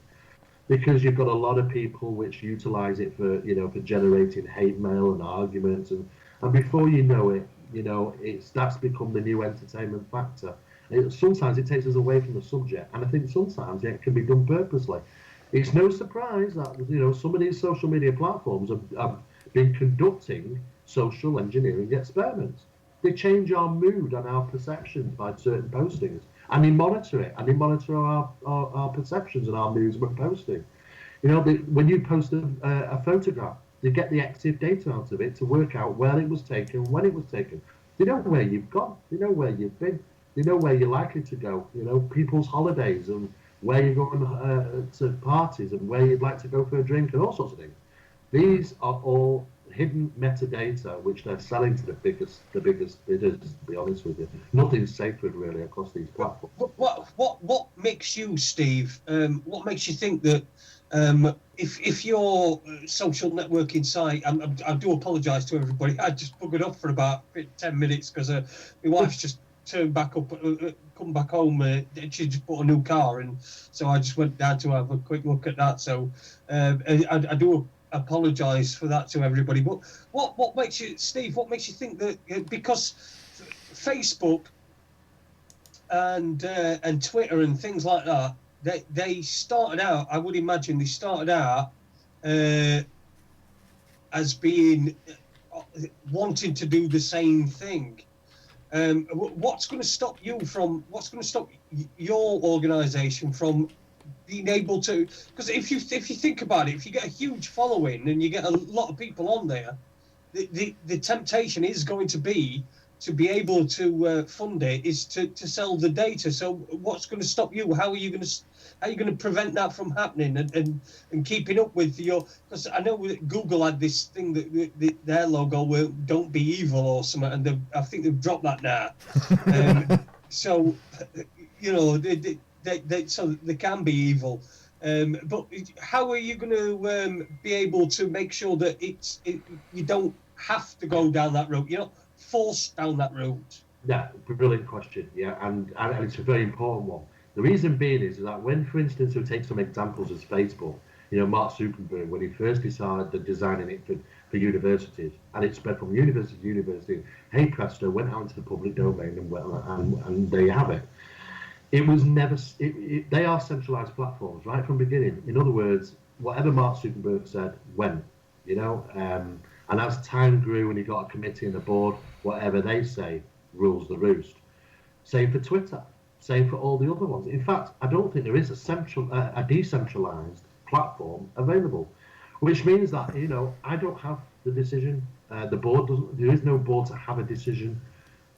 because you've got a lot of people which utilize it for, you know, for generating hate mail and arguments, and before you know it, you know, that's become the new entertainment factor. Sometimes it takes us away from the subject, and I think sometimes it can be done purposely. It's no surprise that, you know, some of these social media platforms have been conducting social engineering experiments. They change our mood and our perceptions by certain postings, and they monitor it, and they monitor our perceptions and our moods when posting. You know, when you post a photograph, they get the EXIF data out of it to work out where it was taken, when it was taken. They know where you've gone, they know where you've been. You know where you're likely to go, you know, people's holidays and where you're going to parties and where you'd like to go for a drink and all sorts of things. These are all hidden metadata which they're selling to the biggest bidders, to be honest with you. Nothing's sacred really across these platforms. What makes you, Steve, what makes you think that if your social networking site, I do apologise to everybody, I just buggered up for about 10 minutes because my wife's just turned back up, come back home, she just bought a new car, and so I just went down to have a quick look at that. So I do apologise for that to everybody. But what makes you, Steve, what makes you think that, because Facebook and Twitter and things like that, they started out, I would imagine they started out as being wanting to do the same thing. What's going to stop your organisation from being able to? Because if you think about it, if you get a huge following and you get a lot of people on there, the temptation is going to be able to fund it, is to sell the data. So what's going to stop you? How are you going to prevent that from happening and keeping up with your? Because I know Google had this thing that their logo were "Don't be evil" or something, and I think they've dropped that now. So you know so they can be evil. But how are you going to be able to make sure that you don't have to go down that route? You're not forced down that route. Yeah, brilliant question. Yeah, and it's a very important one. The reason being is that when, for instance, we take some examples as Facebook, you know, Mark Zuckerberg, when he first decided designing it for universities, and it spread from university to university, hey presto, went out into the public domain, and there you have it. It was never, they are centralized platforms right from the beginning. In other words, whatever Mark Zuckerberg said went, you know, and as time grew and he got a committee and a board, whatever they say rules the roost. Same for Twitter. Same for all the other ones. In fact, I don't think there is a decentralized platform available, which means that, you know, I don't have the decision. The board doesn't. There is no board to have a decision.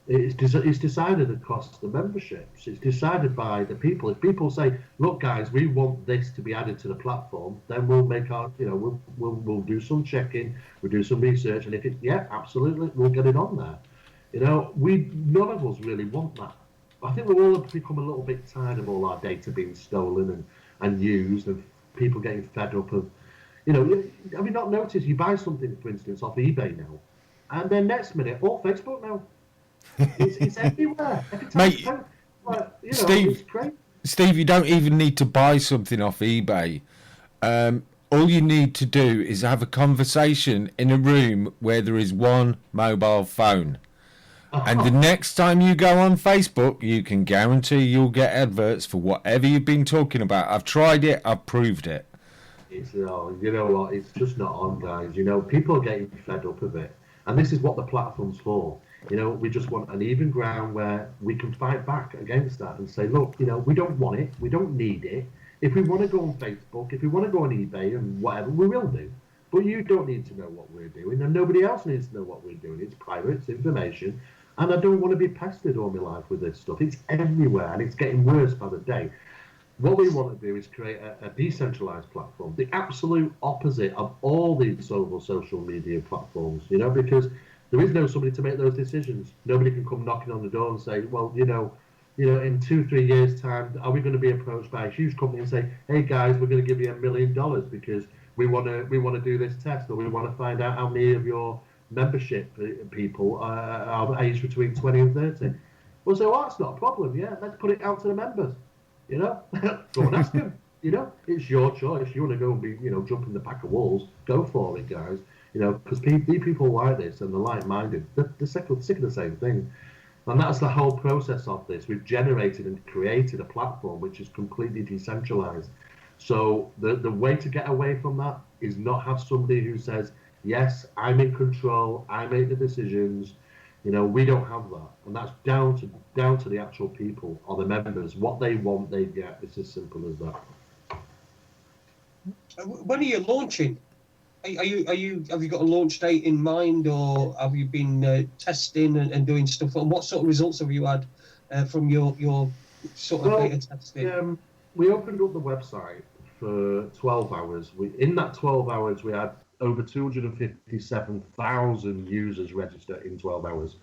It's decided across the memberships. It's decided by the people. If people say, "Look, guys, we want this to be added to the platform," then we'll make our, you know, we'll do some checking, we'll do some research, and if it's absolutely, we'll get it on there. You know, none of us really want that. I think we've all become a little bit tired of all our data being stolen and used, and people getting fed up of, you know, have you not noticed you buy something, for instance, off eBay now, and then next minute, Facebook now. It's everywhere. Mate, you know, Steve, it's crazy. Steve, you don't even need to buy something off eBay. All you need to do is have a conversation in a room where there is one mobile phone. And the next time you go on Facebook, you can guarantee you'll get adverts for whatever you've been talking about. I've tried it. I've proved it. It's, you know what? It's just not on, guys. You know, people are getting fed up of it. And this is what the platform's for. You know, we just want an even ground where we can fight back against that and say, look, you know, we don't want it. We don't need it. If we want to go on Facebook, if we want to go on eBay and whatever, we will do. But you don't need to know what we're doing, and nobody else needs to know what we're doing. It's private, it's information. And I don't want to be pestered all my life with this stuff. It's everywhere, and it's getting worse by the day. What we want to do is create a decentralized platform, the absolute opposite of all these social media platforms, you know, because there is no somebody to make those decisions. Nobody can come knocking on the door and say, well, you know, in 2-3 years' time, are we going to be approached by a huge company and say, hey guys, we're going to give you $1 million because we want to do this test, or we want to find out how many of your membership people are aged between 20 and 30. Well, so that's not a problem. Yeah, let's put it out to the members. You know, go and ask them. You know, it's your choice. You want to go and be, you know, jumping the pack of walls, go for it, guys. You know, because people like this and they're like-minded. They're sick of the same thing. And that's the whole process of this. We've generated and created a platform which is completely decentralized. So the way to get away from that is not have somebody who says, yes, I'm in control, I make the decisions. You know, we don't have that. And that's down to the actual people or the members. What they want, they get. It's as simple as that. When are you launching? Have you got a launch date in mind, or have you been testing and doing stuff? And what sort of results have you had from your sort of beta testing? we opened up the website for 12 hours. In that 12 hours, we had over 257,000 users register in 12 hours.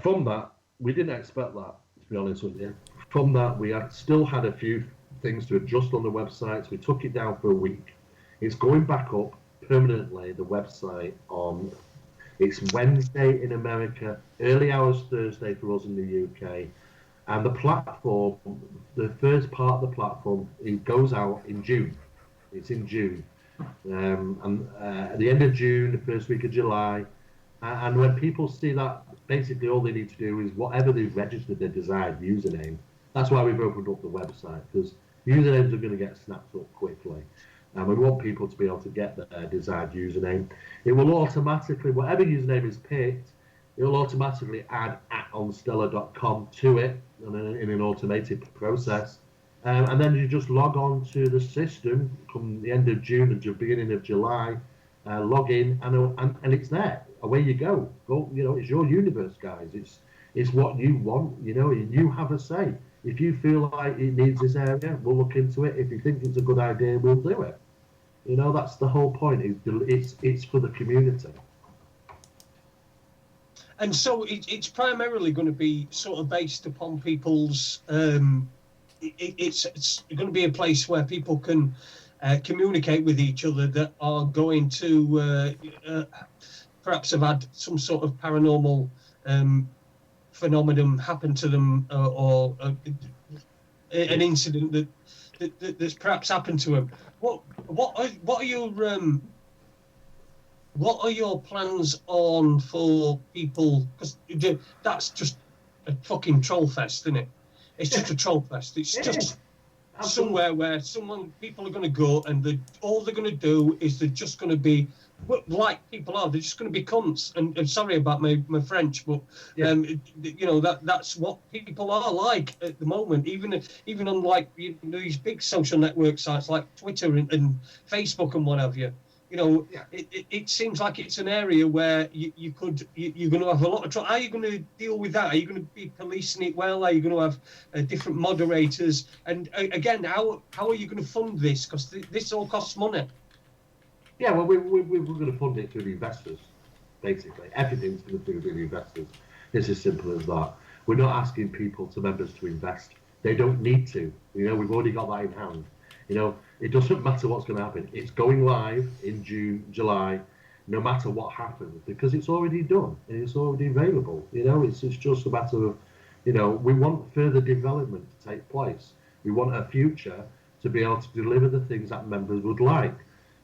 From that, we didn't expect that, to be honest with you. From that, we still had a few things to adjust on the website. So we took it down for a week. It's going back up permanently, the website, it's Wednesday in America, early hours Thursday for us in the UK. And the platform, the first part of the platform, it goes out in June. It's in June. At the end of June, the first week of July. And when people see that, basically all they need to do is whatever they've registered their desired username. That's why we've opened up the website, because usernames are going to get snapped up quickly. And we want people to be able to get their desired username. It will automatically, whatever username is picked, it will automatically add @onstellar.com to it in an automated process. And then you just log on to the system come the end of June and the beginning of July, log in, and it's there. Away you go. It's your universe, guys. It's what you want, and you have a say. If you feel like it needs this area, we'll look into it. If you think it's a good idea, we'll do it. That's the whole point. It's for the community. And so it's primarily going to be sort of based upon people's. It's going to be a place where people can communicate with each other that are going to perhaps have had some sort of paranormal phenomenon happen to them, or an incident that's perhaps happened to them. What are your plans on for people? Because that's just a fucking troll fest, isn't it? It's just a troll fest. It's just somewhere where people are going to go, and all they're going to do is they're just going to be like people are. They're just going to be cunts. And I'm sorry about my French, but that's what people are like at the moment. Even on like these big social network sites like Twitter and Facebook and what have you. It seems like it's an area where you're going to have a lot of trouble. How are you going to deal with that? Are you going to be policing it well? Are you going to have different moderators? And again, how are you going to fund this? Because this all costs money. Yeah, well, we're going to fund it through the investors, basically. Everything's going to be through the investors. It's as simple as that. We're not asking members to invest. They don't need to. We've already got that in hand. It doesn't matter what's going to happen. It's going live in June, July, no matter what happens, because it's already done and it's already available. It's just a matter of, we want further development to take place. We want a future to be able to deliver the things that members would like.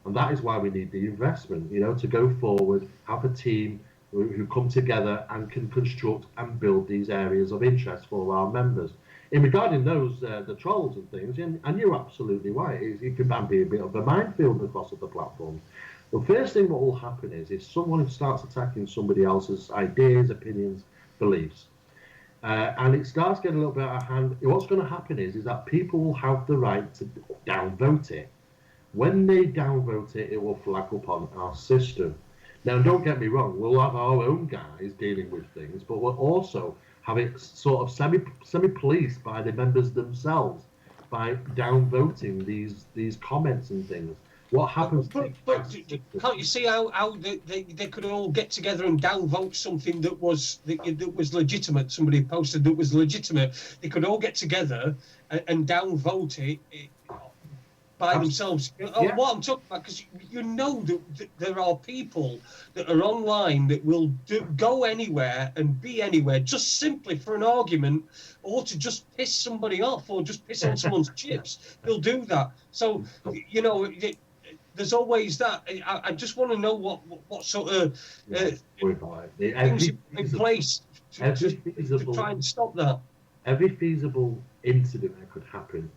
And that is why we need the investment, to go forward, have a team who come together and can construct and build these areas of interest for our members. In regarding those, the trolls and things, and you're absolutely right, it can be a bit of a minefield across the platform. The first thing what will happen is someone starts attacking somebody else's ideas, opinions, beliefs, and it starts getting a little bit out of hand. What's going to happen is that people will have the right to downvote it. When they downvote it, it will flag up on our system. Now, don't get me wrong, we'll have our own guys dealing with things, but we'll also have it sort of semi-policed by the members themselves by downvoting these comments and things. What happens? But can't you see how they could all get together and downvote something that was legitimate? Somebody posted that was legitimate. They could all get together and downvote it by themselves. What I'm talking about, because that there are people that are online that will go anywhere and be anywhere just simply for an argument, or to just piss somebody off, or just piss on someone's chips. They'll do that. So there's always that. I just want to know what sort of things in place to try and stop that. Every feasible incident that could happen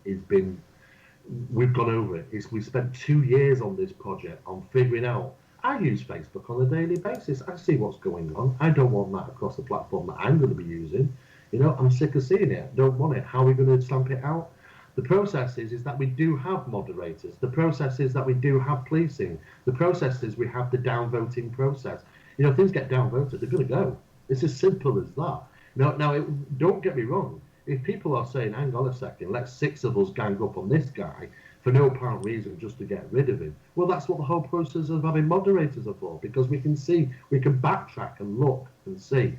we've gone over it. We spent 2 years on this project, on figuring out. I use Facebook on a daily basis. I see what's going on. I don't want that across the platform that I'm going to be using. I'm sick of seeing it. I don't want it. How are we going to stamp it out? The process is that we do have moderators. The process is that we do have policing. The process is we have the downvoting process. Things get downvoted, they're going to go. It's as simple as that. Now, don't get me wrong. if people are saying, hang on a second, let's 6 of us gang up on this guy for no apparent reason just to get rid of him, well, that's what the whole process of having moderators are for, because we can backtrack and look and see,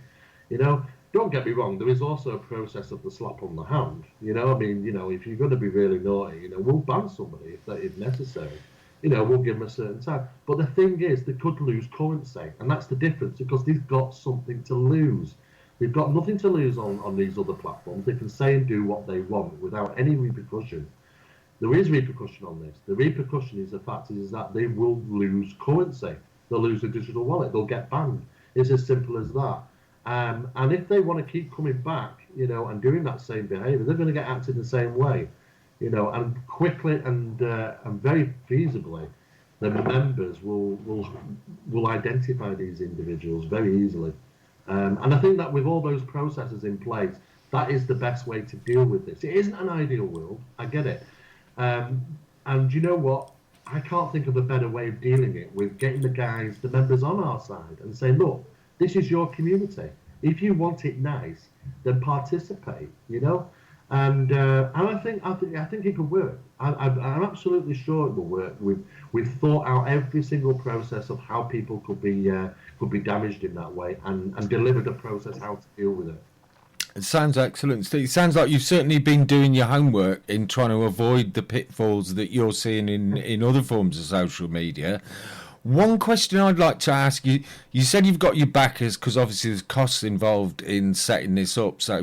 you know. Don't get me wrong, there is also a process of the slap on the hand, you know. I mean, you know, if you're going to be really naughty, you know, we'll ban somebody if necessary. You know, we'll give them a certain time. But the thing is, they could lose currency, and that's the difference, because they've got something to lose. They've got nothing to lose on these other platforms. They can say and do what they want without any repercussion. There is repercussion on this. The repercussion is the fact is that they will lose currency. They'll lose a digital wallet. They'll get banned. It's as simple as that. And if they want to keep coming back, you know, and doing that same behaviour, they're going to get acted the same way, you know, and quickly and very feasibly, the members will identify these individuals very easily. And I think that with all those processes in place, that is the best way to deal with this. It isn't an ideal world, I get it. And you know what? I can't think of a better way of dealing it with getting the members on our side and saying, look, this is your community. If you want it nice, then participate, you know. And I think it could work. I'm absolutely sure it will work. We've thought out every single process of how people could be damaged in that way, and delivered a process how to deal with it. It sounds excellent, Steve. It sounds like you've certainly been doing your homework in trying to avoid the pitfalls that you're seeing in other forms of social media. One question I'd like to ask you, you said you've got your backers, because obviously there's costs involved in setting this up, so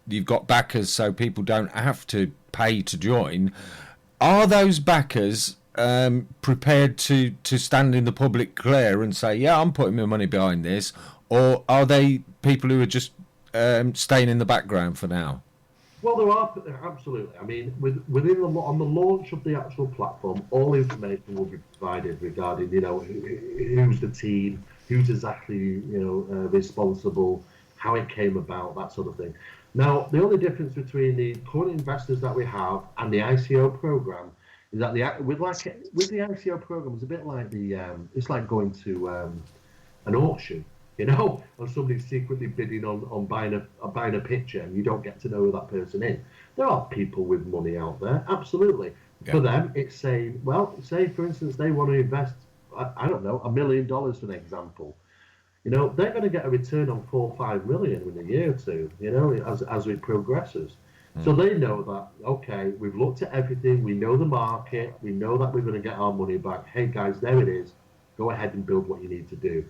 you've got backers so people don't have to pay to join. Are those backers prepared to stand in the public glare and say, yeah, I'm putting my money behind this, or are they people who are just staying in the background for now? Well, there are, absolutely. I mean, on the launch of the actual platform, all information will be provided regarding, you know, who's the team, who's exactly, you know, responsible, how it came about, that sort of thing. Now, the only difference between the current investors that we have and the ICO program is that with the ICO program, it's a bit like it's like going to an auction. You know, and somebody's secretly bidding on buying a picture, and you don't get to know who that person is. There are people with money out there, absolutely. Yeah. For them, it's saying, well, say for instance they want to invest, I don't know, $1 million for an example. You know, they're going to get a return on 4 or 5 million in a year or two. You know, as it progresses. So they know that, okay, we've looked at everything, we know the market, we know that we're going to get our money back. Hey guys, there it is. Go ahead and build what you need to do.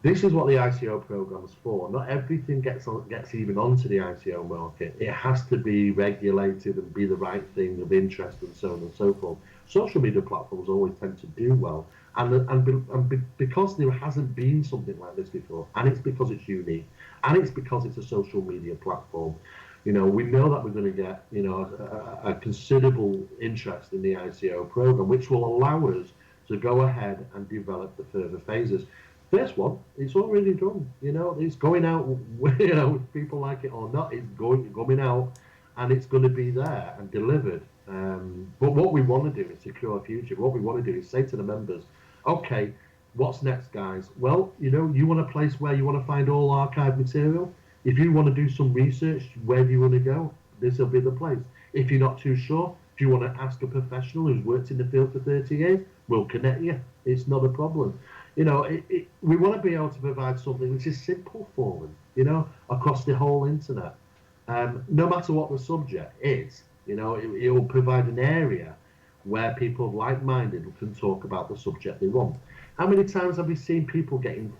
This is what the ICO program is for. Not everything gets even onto the ICO market. It has to be regulated and be the right thing of interest and so on and so forth. Social media platforms always tend to do well, and because there hasn't been something like this before, and it's because it's unique, and it's because it's a social media platform. You know, we know that we're going to get, you know, a considerable interest in the ICO program, which will allow us to go ahead and develop the further phases. First one, it's already done. You know, it's going out. You know, if people like it or not, it's coming out, and it's going to be there and delivered. But what we want to do is secure a future. What we want to do is say to the members, okay, what's next, guys? Well, you know, you want a place where you want to find all archived material. If you want to do some research, where do you want to go? This will be the place. If you're not too sure, if you want to ask a professional who's worked in the field for 30 years, we'll connect you. It's not a problem. You know, we want to be able to provide something which is simple for them, you know, across the whole internet. No matter what the subject is, you know, it will provide an area where people like-minded can talk about the subject they want. How many times have we seen people getting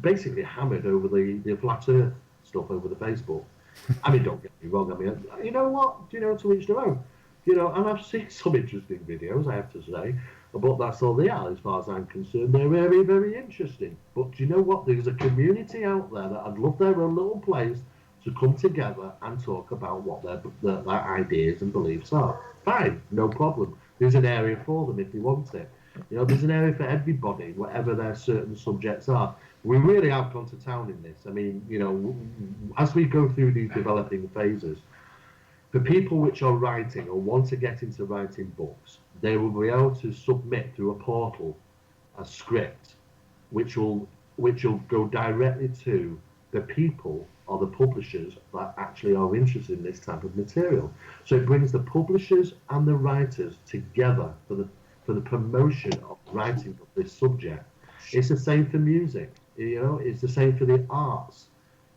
basically hammered over the flat earth stuff over the Facebook? I mean, don't get me wrong. I mean, you know what? You know, to each their own. You know, and I've seen some interesting videos, I have to say. But that's all they are, as far as I'm concerned. They're very, very interesting. But do you know what? There's a community out there that I'd love their own little place to come together and talk about what their ideas and beliefs are. Fine, no problem. There's an area for them if they want it. You know, there's an area for everybody, whatever their certain subjects are. We really have gone to town in this. I mean, you know, as we go through these developing phases, for people which are writing or want to get into writing books, they will be able to submit through a portal a script which will go directly to the people or the publishers that actually are interested in this type of material. So it brings the publishers and the writers together for the promotion of writing of this subject. It's the same for music, you know, it's the same for the arts.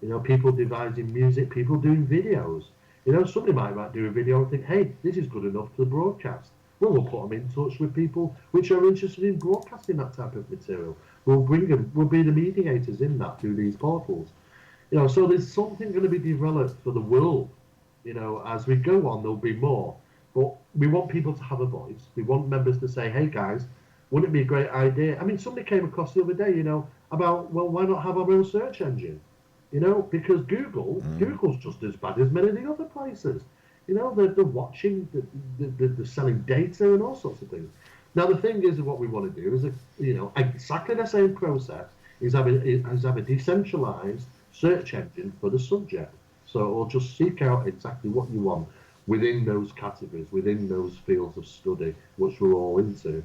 You know, people devising music, people doing videos. You know, somebody might do a video and think, hey, this is good enough for the broadcast. Well, we'll put them in touch with people which are interested in broadcasting that type of material. We'll bring them, we'll be the mediators in that through these portals. You know, so there's something going to be developed for the world. You know, as we go on, there'll be more. But we want people to have a voice. We want members to say, hey guys, wouldn't it be a great idea? I mean, somebody came across the other day, you know, about, well, why not have our own search engine? You know, because Google's just as bad as many of the other places. You know, they're watching, they're selling data and all sorts of things. Now, the thing is, what we want to do is, you know, exactly the same process is have a decentralized search engine for the subject. So it will just seek out exactly what you want within those categories, within those fields of study, which we're all into.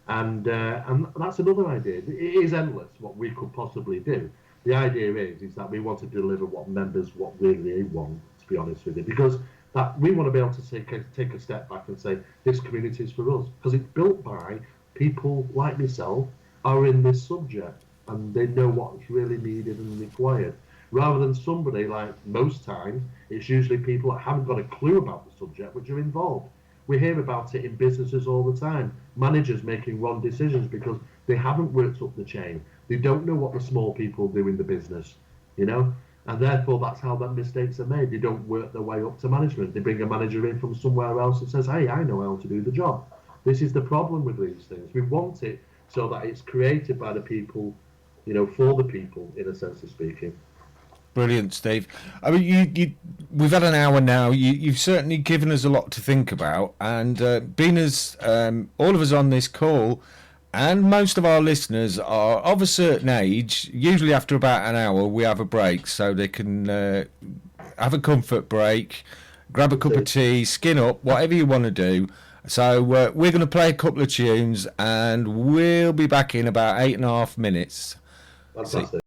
And that's another idea. It is endless what we could possibly do. The idea is that we want to deliver what members what really want, to be honest with you, because that we want to be able to take a step back and say this community is for us, because it's built by people like myself are in this subject and they know what's really needed and required, rather than somebody like most times it's usually people that haven't got a clue about the subject which are involved. We hear about it in businesses all the time, managers making wrong decisions because they haven't worked up the chain. They don't know what the small people do in the business, you know, and therefore that's how that mistakes are made. They don't work their way up to management. They bring a manager in from somewhere else and says, hey, I know how to do the job. This is the problem with these things. We want it so that it's created by the people, you know, for the people, in a sense of speaking. Brilliant, Steve. I mean, we've had an hour now. You've certainly given us a lot to think about, and being as all of us on this call, and most of our listeners are of a certain age. Usually, after about an hour, we have a break, so they can have a comfort break, grab a cup of tea, skin up, whatever you want to do. So we're going to play a couple of tunes, and we'll be back in about 8.5 minutes. Fantastic.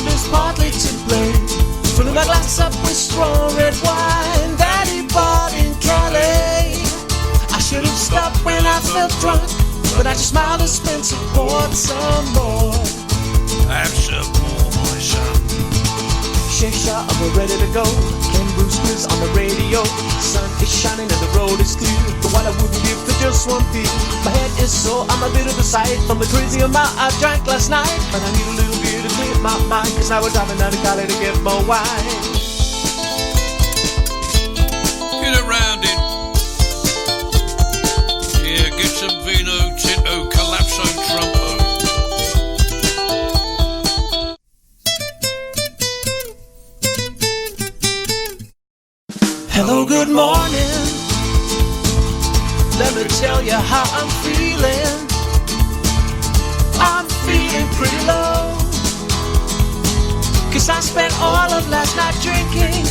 friend is partly to blame. Filling my glass up with strong red wine that he bought in Calais. I should have stopped when I felt drunk, but I just smiled and spent and poured some more. Have some more, my son. Shake shot and we're ready to go. Ken Brewster's on the radio. Sun is shining and the road is clear. But what I wouldn't give for just one beer. My head is sore, I'm a bit of a sight from the crazy amount I drank last night. But I need a little beer to clear my mind, cause now we're driving down to Cali to get more wine. Get around it. Yeah, get some vino tinto collapso trumpo. Hello, good morning. Let me tell you how I'm feeling. I'm feeling pretty low, cause I spent all of last night drinking.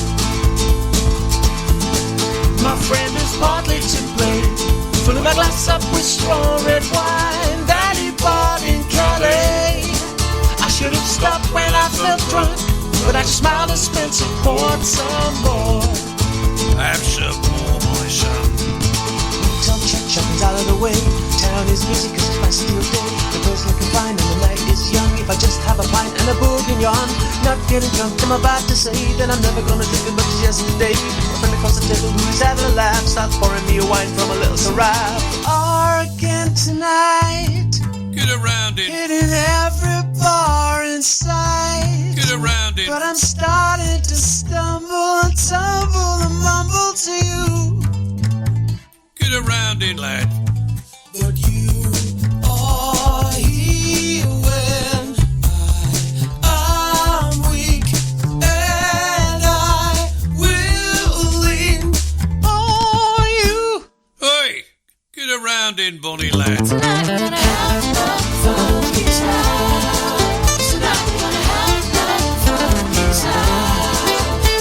My friend is partly to blame, filling my glass up with strong red wine that he bought in Calais. I should have stopped when I felt drunk, but I just smiled and spent and poured some more. Have some more, my son. Some shopping's out of the way. Town is busy cause it's my steel day. The girl's looking fine and the night is young. If I just have a pint and a bourguignon, not getting drunk, I'm about to say that I'm never gonna drink as much as yesterday. My friend across the table who's having a laugh starts pouring me a wine from a little carafe. Again tonight, Get around it. hitting every bar in sight. Get around it. But I'm starting to stumble and tumble and mumble to you. Get around it, lad. But you are here when I'm weak, and I will lean on you. Hey, get around in, bonny lad. Tonight we're gonna have no funky time. Tonight we're gonna have no funky time.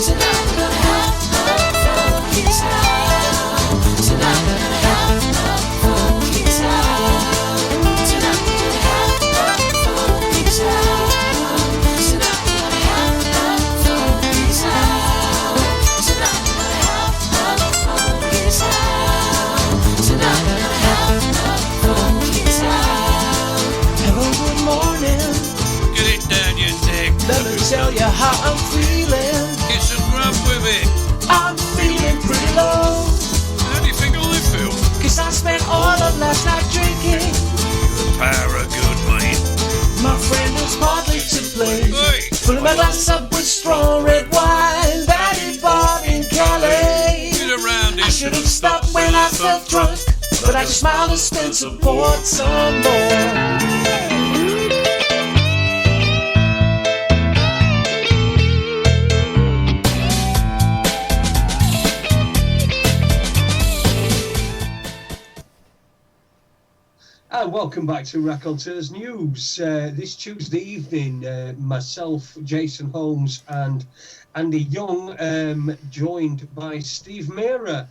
Tonight we're gonna have no funky time. Tonight we're gonna have no funky time. Tonight we're gonna have no funky time. Tonight we're gonna have no funky time. Tonight we're gonna have no funky time. Tonight we're gonna have no funky time. Hello, good morning. Get it down your neck. Let me tell you how I'm feeling. Get some grub with it. I'm feeling pretty low, How do you think I feel? cause I spent all of last night drinking. The power of good, mate. My friend is partly to blame, Hey, filling my glass up with strong red wine that he bought in Calais. get around it. I should have stopped when I felt drunk, but I just smiled and spent and poured some more. And welcome back to Raconteurs News. This Tuesday evening, myself, Jason Holmes, and Andy Young, joined by Steve-Mera,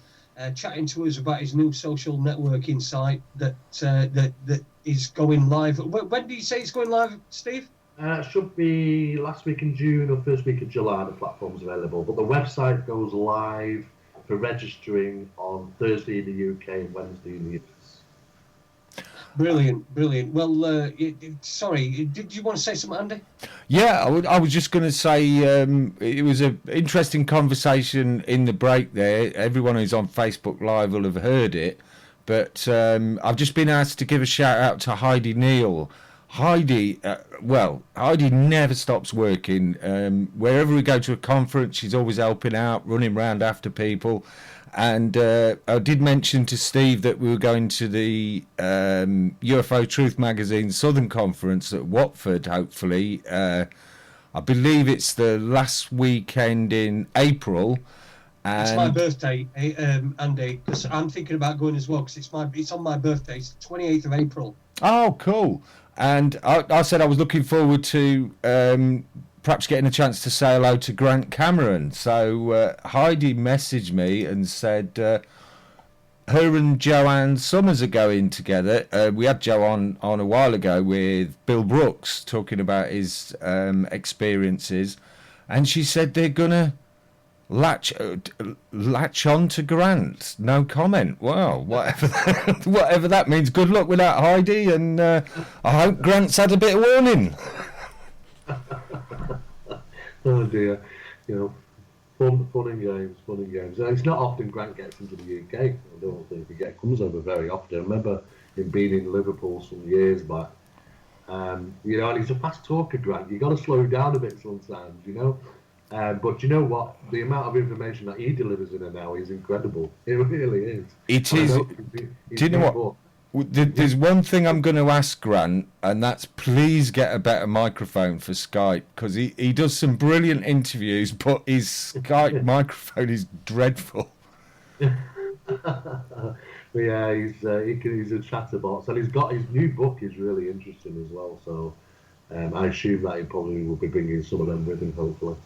chatting to us about his new social networking site that is going live. When do you say it's going live, Steve? Should be last week in June or first week of July. The platform's available, but the website goes live for registering on Thursday in the UK and Wednesday in the US. Brilliant. Well, sorry, did you want to say something, Andy? Yeah, I was just going to say it was an interesting conversation in the break there. Everyone who's on Facebook Live will have heard it. But I've just been asked to give a shout out to Heidi Neal. Heidi never stops working. Wherever we go to a conference, she's always helping out, running around after people. And I did mention to Steve that we were going to the UFO Truth Magazine Southern Conference at Watford, hopefully. I believe it's the last weekend in April. And It's my birthday, Andy, because I'm thinking about going as well, because it's on my birthday. It's the 28th of April. Oh, cool. And I said I was looking forward to perhaps getting a chance to say hello to Grant Cameron. So Heidi messaged me and said, her and Joanne Summers are going together. We had Joe on a while ago with Bill Brooks talking about his experiences, and she said they're gonna latch on to Grant. No comment. Well, whatever that means. Good luck with that, Heidi, and I hope Grant's had a bit of warning. Oh dear, fun and games. And it's not often Grant gets into the UK. I don't think he comes over very often. I remember him being in Liverpool some years back. And he's a fast talker, Grant. You got to slow down a bit sometimes, But you know what? The amount of information that he delivers in an hour is incredible. It really is. It is. Do you know what? There's one thing I'm going to ask Grant, and that's please get a better microphone for Skype, because he does some brilliant interviews, but his Skype microphone is dreadful. Yeah, he's a chatterbox, and he's got his new book is really interesting as well. So I assume that he probably will be bringing some of them with him, hopefully.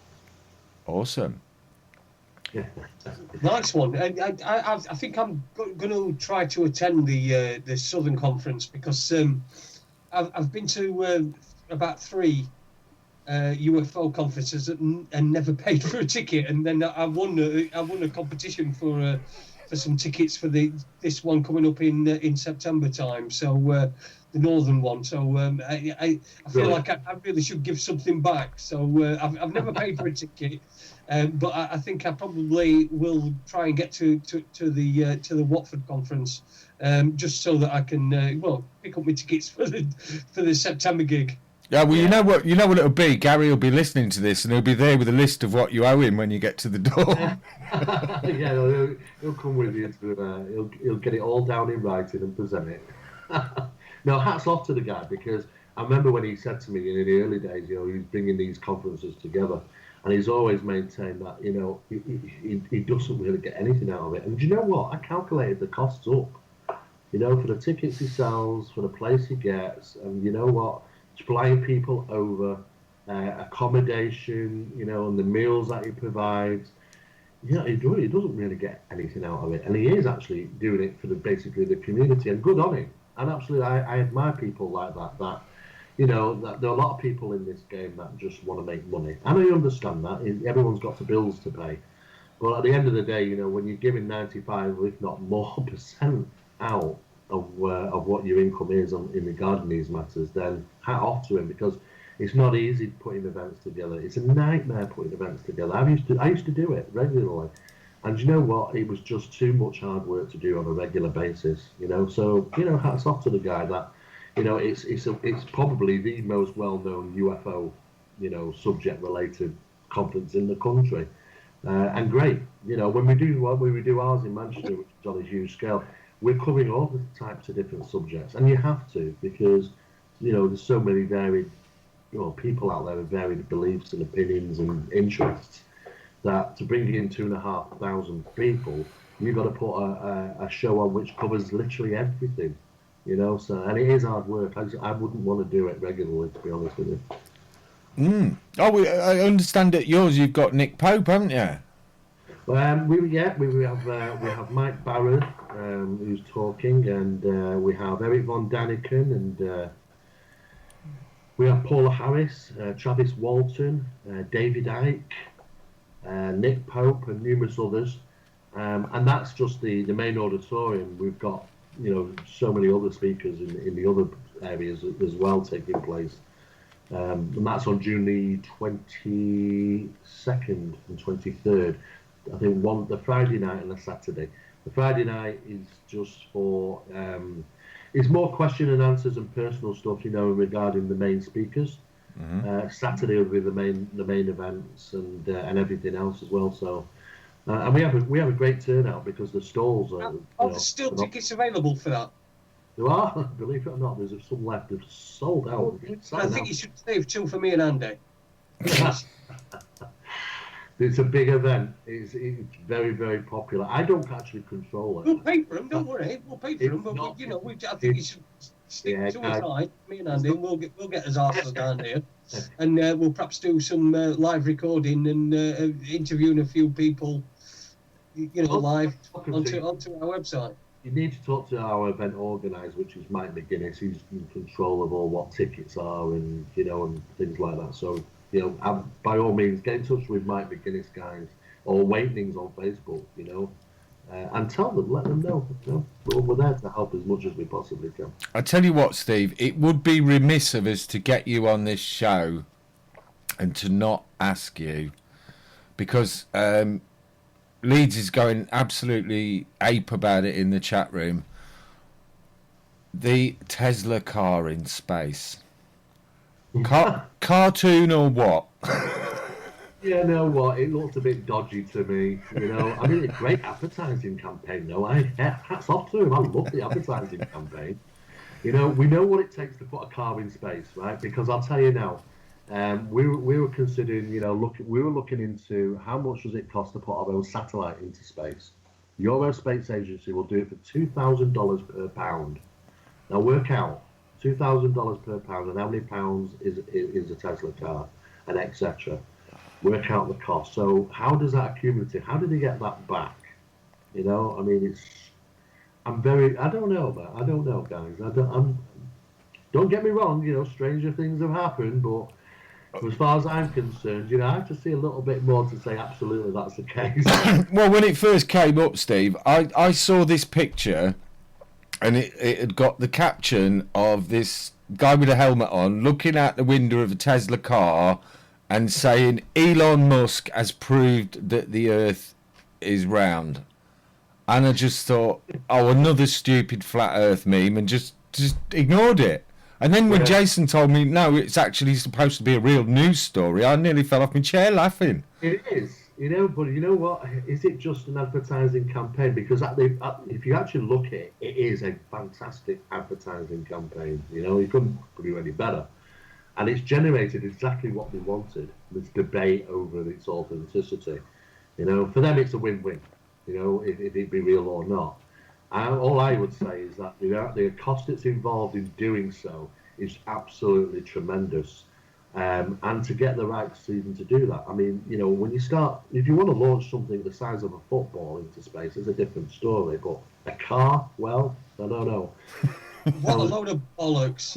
Awesome. Nice one. I think I'm going to try to attend the Southern Conference, because I've been to about 3 UFO conferences and never paid for a ticket, and then I won a competition for some tickets for this one coming up in September time. So the northern one. So I feel like I really should give something back. So I've never paid for a ticket. But I think I probably will try and get to the Watford conference, just so that I can pick up my tickets for the September gig. Yeah, well, you know what it'll be. Gary will be listening to this, and he'll be there with a list of what you owe him when you get to the door. Yeah, he'll come with you to. He'll get it all down in writing and present it. No, hats off to the guy, because I remember when he said to me in the early days, he's bringing these conferences together. And he's always maintained that, he doesn't really get anything out of it. And do you know what? I calculated the costs up, for the tickets he sells, for the place he gets, and you know what? Flying people over, accommodation, and the meals that he provides. He doesn't really get anything out of it. And he is actually doing it for basically the community, and good on him. And absolutely, I admire people like that, that there are a lot of people in this game that just want to make money. And I understand that. Everyone's got the bills to pay. But at the end of the day, when you're giving 95, if not more, % out of what your income is in regarding these matters, then hat off to him, because it's not easy putting events together. It's a nightmare putting events together. I used to do it regularly. And you know what? It was just too much hard work to do on a regular basis, So, hats off to the guy that, it's probably the most well-known UFO, subject-related conference in the country, and great. When we do ours in Manchester, which is on a huge scale, we're covering all the types of different subjects, and you have to, because there's so many varied, people out there with varied beliefs and opinions and interests, that to bring in 2,500 people, you've got to put a show on which covers literally everything. So, and it is hard work. I wouldn't want to do it regularly, to be honest with you. Oh, I understand at yours you've got Nick Pope, haven't you? We have Mike Barrett, who's talking, and we have Eric von Daniken, and we have Paula Harris, Travis Walton, David Icke, Nick Pope, and numerous others. And that's just the main auditorium. We've got so many other speakers in the other areas as well taking place. And that's on June the 22nd and 23rd. I think the Friday night and the Saturday. The Friday night is just for, it's more question and answers and personal stuff, regarding the main speakers. Mm-hmm. Saturday will be the main events and everything else as well. So. And we have a great turnout, because the stalls are. Are there still tickets available for that? There are, believe it or not. There's some left. They've sold out. I think you should save 2 for me and Andy. It's a big event. It's very, very popular. I don't actually control it. We'll pay for them. Don't worry. We'll pay for them. But I think you should stick to a side. Me and Andy, and we'll get us arses down here, and we'll perhaps do some live recording and interviewing a few people. Live onto our website. You need to talk to our event organizer, which is Mike McGuinness. He's in control of all what tickets are and and things like that. So by all means, get in touch with Mike McGuinness, guys, or Awakenings on Facebook. And tell them, let them know. We're there to help as much as we possibly can. I tell you what, Steve, it would be remiss of us to get you on this show and to not ask you, because Leeds is going absolutely ape about it in the chat room. The Tesla car in space. Cartoon or what? Yeah, know what? It looks a bit dodgy to me. I mean, it's a great advertising campaign, though. Hats off to him. I love the advertising campaign. We know what it takes to put a car in space, right? Because I'll tell you now, we were considering, we were looking into how much does it cost to put our own satellite into space. The Euro Space Agency will do it for $2,000 per pound. Now work out $2,000 per pound, and how many pounds is a Tesla car, and etc. Work out the cost. So how does that accumulate? How do they get that back? I mean, I don't know, man. I don't know, guys. Don't get me wrong. Stranger things have happened, but as far as I'm concerned, I have to see a little bit more to say absolutely that's the case. Well, when it first came up, Steve, I saw this picture, and it had got the caption of this guy with a helmet on looking out the window of a Tesla car and saying Elon Musk has proved that the Earth is round. And I just thought, oh, another stupid flat Earth meme, and just ignored it. And then when Jason told me, no, it's actually supposed to be a real news story, I nearly fell off my chair laughing. It is, but you know what? Is it just an advertising campaign? Because if you actually look at it, it is a fantastic advertising campaign. You couldn't do any better. And it's generated exactly what we wanted, this debate over its authenticity. For them it's a win-win, if it be real or not. All I would say is that the cost that's involved in doing so is absolutely tremendous. And to get the right season to do that, I mean, when you start, if you want to launch something the size of a football into space, it's a different story. But a car, well, I don't know. What a load of bollocks.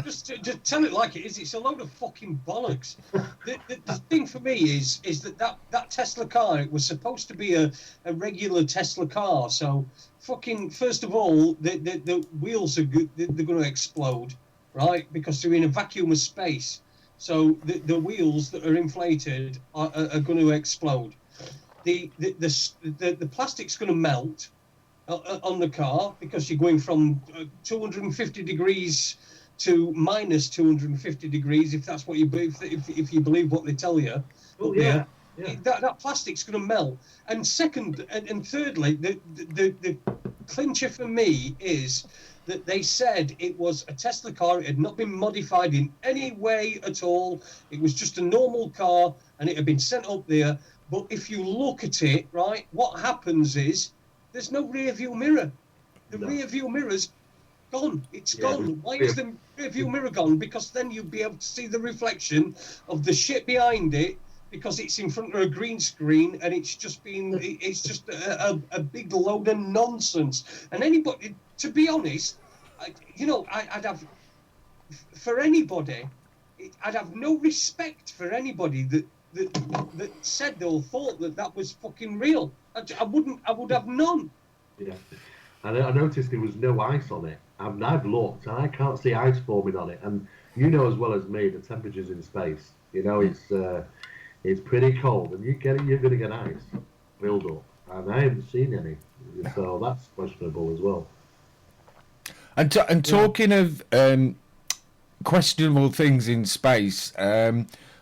Just tell it like it is. It's a load of fucking bollocks. The thing for me is that Tesla car, it was supposed to be a regular Tesla car. So fucking, first of all, the wheels are good. They're going to explode, right? Because they're in a vacuum of space. So the wheels that are inflated are going to explode. The plastic's going to melt on the car, because you're going from 250 degrees to minus 250 degrees, if that's what you believe, if you believe what they tell you. Oh, yeah. That plastic's going to melt. And thirdly, the clincher for me is that they said it was a Tesla car. It had not been modified in any way at all. It was just a normal car, and it had been sent up there. But if you look at it, right, what happens is there's no rear view mirror. The rear view mirror's gone. It's gone. Why is the rear view mirror gone? Because then you'd be able to see the reflection of the shit behind it, because it's in front of a green screen, and it's just a big load of nonsense. And anybody, to be honest, I'd have, for anybody, I'd have no respect for anybody that said or thought that was fucking real. I would have none. Yeah, and I noticed there was no ice on it. I've looked, and I can't see ice forming on it. And as well as me, the temperatures in space. It's pretty cold, and you're going to get ice build up, and I haven't seen any, so that's questionable as well. And talking of questionable things in space,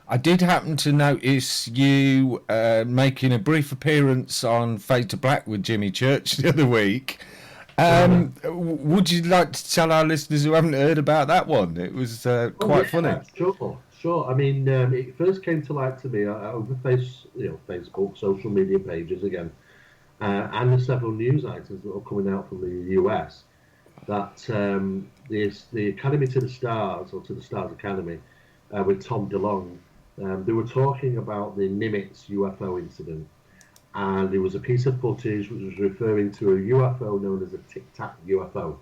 I did happen to notice you making a brief appearance on Fade to Black with Jimmy Church the other week. Would you like to tell our listeners who haven't heard about that one? It was quite funny. Sure. I mean, it first came to light to me over Facebook, social media pages again, and there's several news items that are coming out from the US that the Academy to the Stars, or to the Stars Academy, with Tom DeLonge, they were talking about the Nimitz UFO incident, and there was a piece of footage which was referring to a UFO known as a Tic Tac UFO.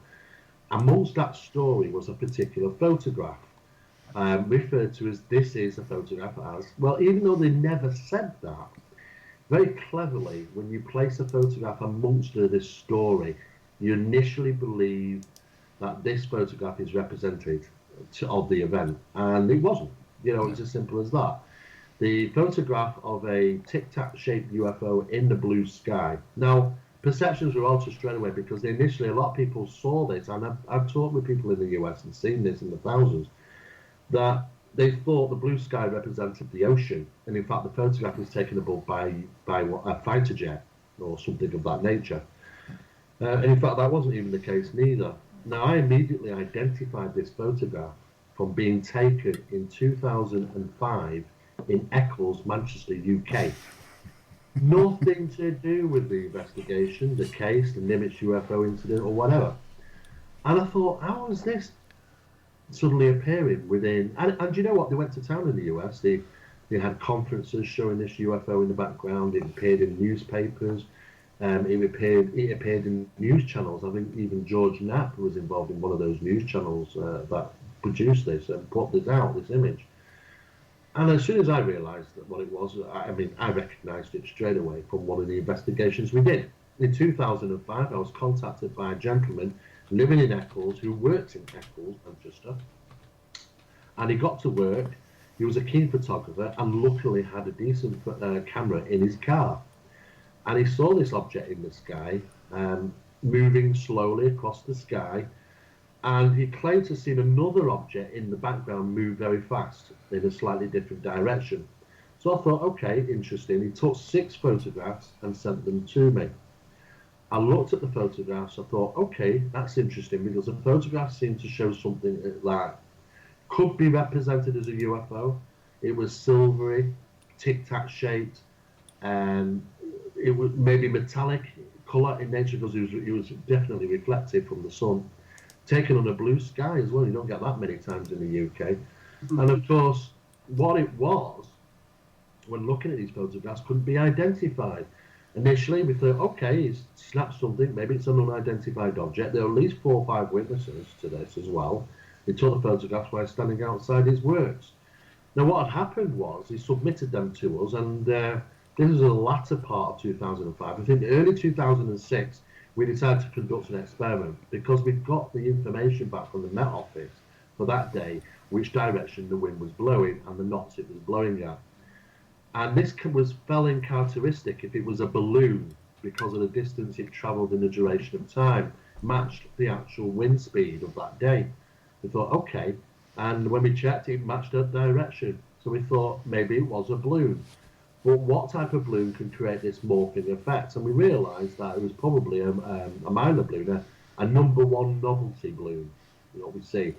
Amongst that story was a particular photograph, referred to as "this is a photograph as." Well, even though they never said that, very cleverly, when you place a photograph amongst this story, you initially believe that this photograph is representative of the event, and it wasn't. You know, it's as simple as that. The photograph of a tic-tac shaped UFO in the blue sky. Now, perceptions were altered straight away because initially a lot of people saw this, and I've talked with people in the US and seen this in the thousands, that they thought the blue sky represented the ocean, and in fact the photograph was taken above by a fighter jet or something of that nature. And in fact that wasn't even the case neither. Now, I immediately identified this photograph from being taken in 2005 in Eccles, Manchester, UK. Nothing to do with the investigation, the case, the Nimitz UFO incident, or whatever. And I thought, how is this suddenly appearing within? And you know what? They went to town in the US. They had conferences showing this UFO in the background. It appeared in newspapers. It appeared in news channels. I think even George Knapp was involved in one of those news channels that produced this and put this out, this image. And as soon as I realised that what it was, I recognised it straight away from one of the investigations we did. In 2005, I was contacted by a gentleman living in Eccles who worked in Eccles, Manchester. And he got to work. He was a keen photographer and luckily had a decent camera in his car. And he saw this object in the sky, moving slowly across the sky, and he claimed to have seen another object in the background move very fast in a slightly different direction. So I thought, okay, interesting. He took 6 photographs and sent them to me. I looked at the photographs, I thought, okay, that's interesting, because the photographs seemed to show something that could be represented as a UFO. It was silvery, tic-tac shaped, and it was maybe metallic colour in nature because it was definitely reflective from the sun. Taken on a blue sky as well, you don't get that many times in the UK. And of course, what it was, when looking at these photographs, couldn't be identified. Initially, we thought, okay, he's snapped something, maybe it's an unidentified object. There are at least 4 or 5 witnesses to this as well. He took the photographs while standing outside his works. Now, what had happened was he submitted them to us, and this was the latter part of 2005. I think early 2006, we decided to conduct an experiment because we got the information back from the Met Office for that day, which direction the wind was blowing and the knots it was blowing at. And this fell in characteristic if it was a balloon because of the distance it travelled in the duration of time, matched the actual wind speed of that day. We thought, okay, and when we checked, it matched that direction. So we thought maybe it was a balloon. But what type of balloon can create this morphing effect? And we realised that it was probably a minor balloon, a number 1 novelty balloon, what we see.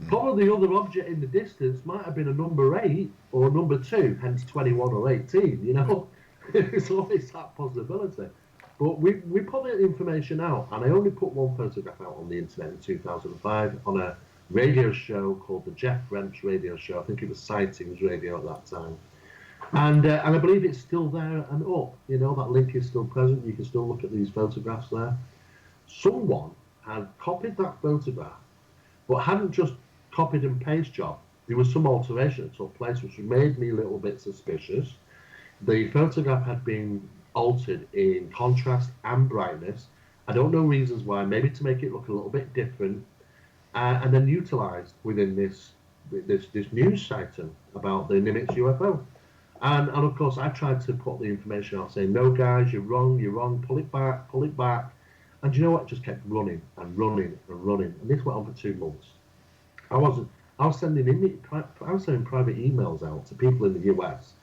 Probably the other object in the distance might have been a number 8 or a number 2, hence 21 or 18, you know. It's always that possibility. But we put the information out, and I only put 1 photograph out on the internet in 2005 on a radio show called the Jeff French radio show. I think it was Sightings Radio at that time. And I believe it's still there and up. You know, that link is still present. You can still look at these photographs there. Someone had copied that photograph, but hadn't just copied and paste job. There was some alteration that took place, which made me a little bit suspicious. The photograph had been altered in contrast and brightness. I don't know reasons why, maybe to make it look a little bit different, and then utilised within this news item about the Nimitz UFO. And of course, I tried to put the information out saying, no, guys, you're wrong, pull it back. And you know what? It just kept running and running and running. And this went on for 2 months. I was sending private emails out to people in the US,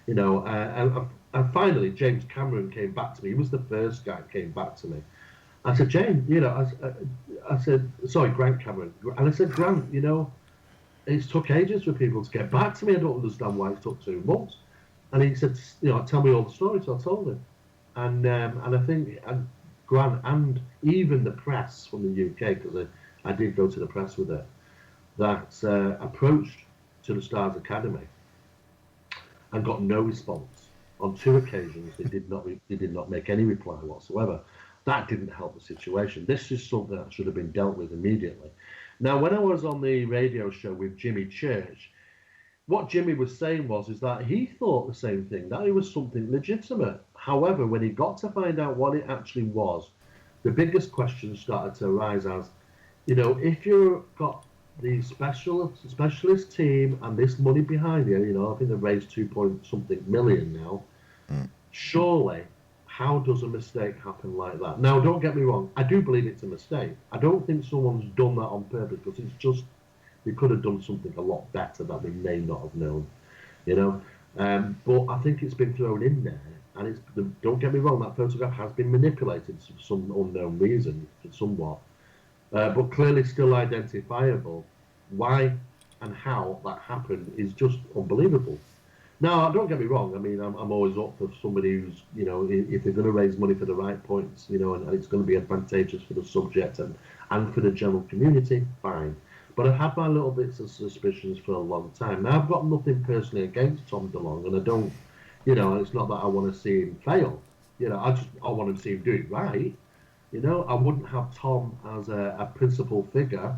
you know, and finally James Cameron came back to me. He was the first guy that came back to me. I said, James, you know, I said, sorry, Grant Cameron. And I said, Grant, you know, it's took ages for people to get back to me. I don't understand why it took 2 months. And he said, you know, tell me all the stories. So I told him. And I think Grant and even the press from the UK, because I did go to the press with it, that approached to the Stars Academy and got no response. On 2 occasions, they did not make any reply whatsoever. That didn't help the situation. This is something that should have been dealt with immediately. Now, when I was on the radio show with Jimmy Church, what Jimmy was saying is that he thought the same thing, that it was something legitimate. However, when he got to find out what it actually was, the biggest question started to arise as, if you've got the specialist team and this money behind you, I think they've raised 2 million now, surely, how does a mistake happen like that? Now, don't get me wrong, I do believe it's a mistake. I don't think someone's done that on purpose, because it's just, they could have done something a lot better that they may not have known, but I think it's been thrown in there, and don't get me wrong, that photograph has been manipulated for some unknown reason, somewhat, but clearly still identifiable. Why and how that happened is just unbelievable. Now, don't get me wrong, I mean, I'm always up for somebody who's, if they're going to raise money for the right points, and it's going to be advantageous for the subject and for the general community, fine. But I've had my little bits of suspicions for a long time. Now, I've got nothing personally against Tom DeLonge, and I don't, it's not that I want to see him fail. I want to see him do it right. I wouldn't have Tom as a principal figure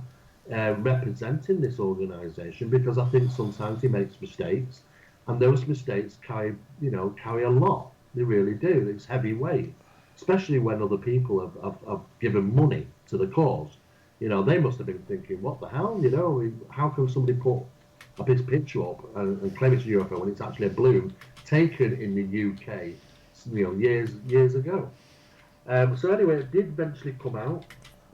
representing this organisation, because I think sometimes he makes mistakes, and those mistakes carry a lot. They really do. It's heavy weight, especially when other people have given money to the cause. They must have been thinking, what the hell? How can somebody put this picture up and claim it's a UFO when it's actually a balloon taken in the UK, years ago? So anyway, it did eventually come out.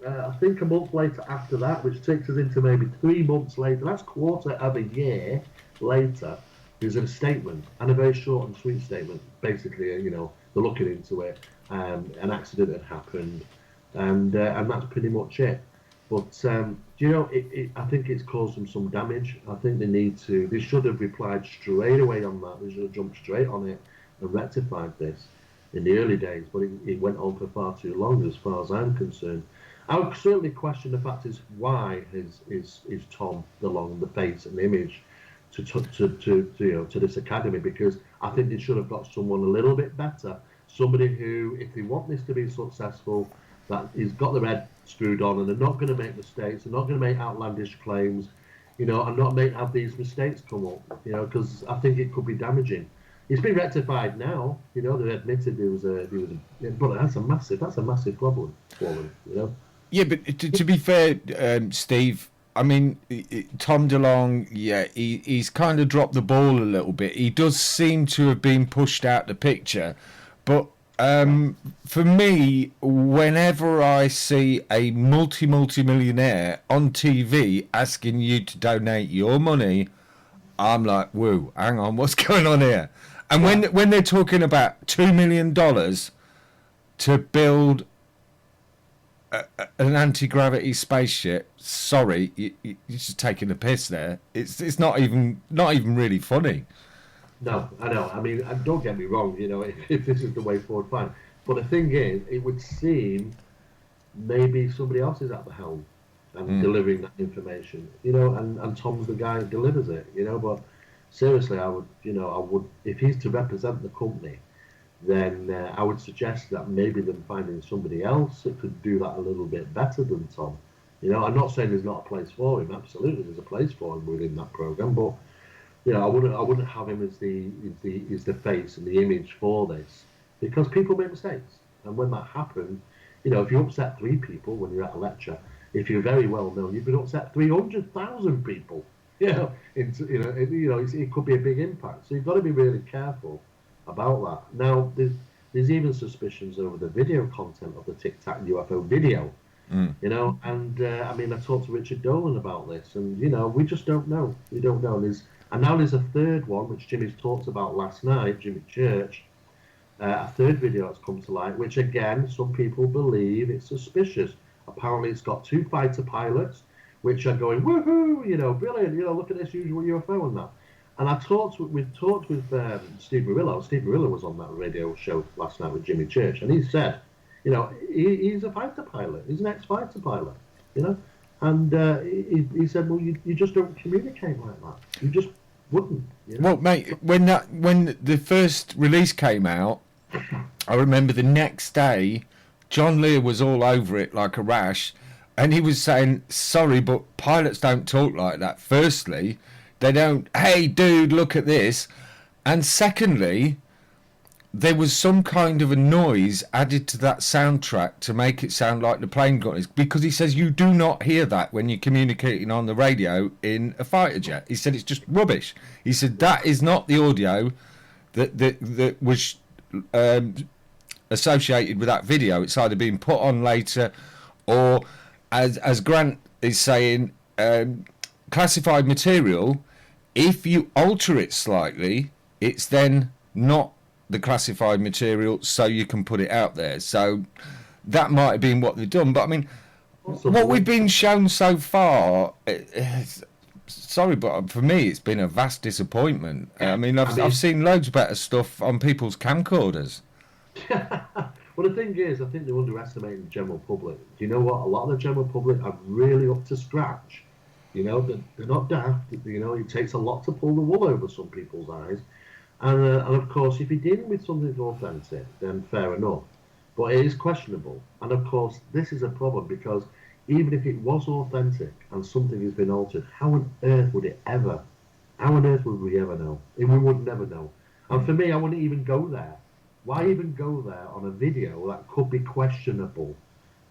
I think a month later after that, which takes us into maybe 3 months later, that's quarter of a year later, there's a statement, and a very short and sweet statement. Basically, they're looking into it, an accident had happened, and that's pretty much it. But, I think it's caused them some damage. I think they should have replied straight away on that. They should have jumped straight on it and rectified this in the early days, but it went on for far too long as far as I'm concerned. I would certainly question the fact is why is Tom DeLonge the face and image to this academy, because I think they should have got someone a little bit better, somebody who, if they want this to be successful, that he's got their head screwed on and they're not going to make mistakes, they're not going to make outlandish claims, and not have these mistakes come up, because I think it could be damaging. It's been rectified now, they admitted there was a, but that's a massive problem for them, Yeah, but to be fair, Steve, I mean, Tom DeLonge, yeah, he's kind of dropped the ball a little bit. He does seem to have been pushed out the picture. But for me, whenever I see a multi-millionaire on TV asking you to donate your money, I'm like, whoa, hang on, what's going on here? And when they're talking about $2 million to build an anti-gravity spaceship, sorry, you're just taking the piss there. It's not even really funny. No, I know. I mean, don't get me wrong. If this is the way forward, fine. But the thing is, it would seem maybe somebody else is at the helm and delivering that information. And Tom's the guy who delivers it. But seriously, I would, if he's to represent the company, then I would suggest that maybe them finding somebody else that could do that a little bit better than Tom. I'm not saying there's not a place for him. Absolutely, there's a place for him within that program. But I wouldn't have him as the face and the image for this, because people make mistakes, and when that happens, if you upset 3 people when you're at a lecture, if you're very well known, you could upset 300,000 people. It could be a big impact. So you've got to be really careful about that. Now, there's even suspicions over the video content of the Tic Tac UFO video, and I mean, I talked to Richard Dolan about this, and we just don't know. We don't know. And now there's a third one, which Jimmy's talked about last night, Jimmy Church, a third video that's come to light, which again, some people believe it's suspicious. Apparently it's got 2 fighter pilots, which are going, woohoo, brilliant, look at this usual UFO and that. And we've talked with Steve Murillo. Steve Murillo was on that radio show last night with Jimmy Church, and he said, he's a fighter pilot. He's an ex-fighter pilot, And he said, well, you just don't communicate like that. wouldn't. You know? Well, mate, when the first release came out, I remember the next day, John Lear was all over it like a rash, and he was saying, "Sorry, but pilots don't talk like that. Firstly, they don't. Hey, dude, look at this." And secondly, there was some kind of a noise added to that soundtrack to make it sound like the plane got it, because he says you do not hear that when you're communicating on the radio in a fighter jet. He said it's just rubbish. He said that is not the audio that was associated with that video. It's either been put on later, or as Grant is saying, classified material. If you alter it slightly, it's then not the classified material, so you can put it out there. So that might have been what they've done. But I mean, what we've been shown so far, sorry, but for me, it's been a vast disappointment. I mean, I've seen loads better stuff on people's camcorders. Well, the thing is, I think they're underestimating the general public. Do you know what? A lot of the general public are really up to scratch. You know, they're not daft. You know, it takes a lot to pull the wool over some people's eyes. And of course, if you're dealing with something authentic, then fair enough. But it is questionable. And of course, this is a problem, because even if it was authentic and something has been altered, how on earth would we ever know? We would never know. And for me, I wouldn't even go there. Why even go there on a video that could be questionable?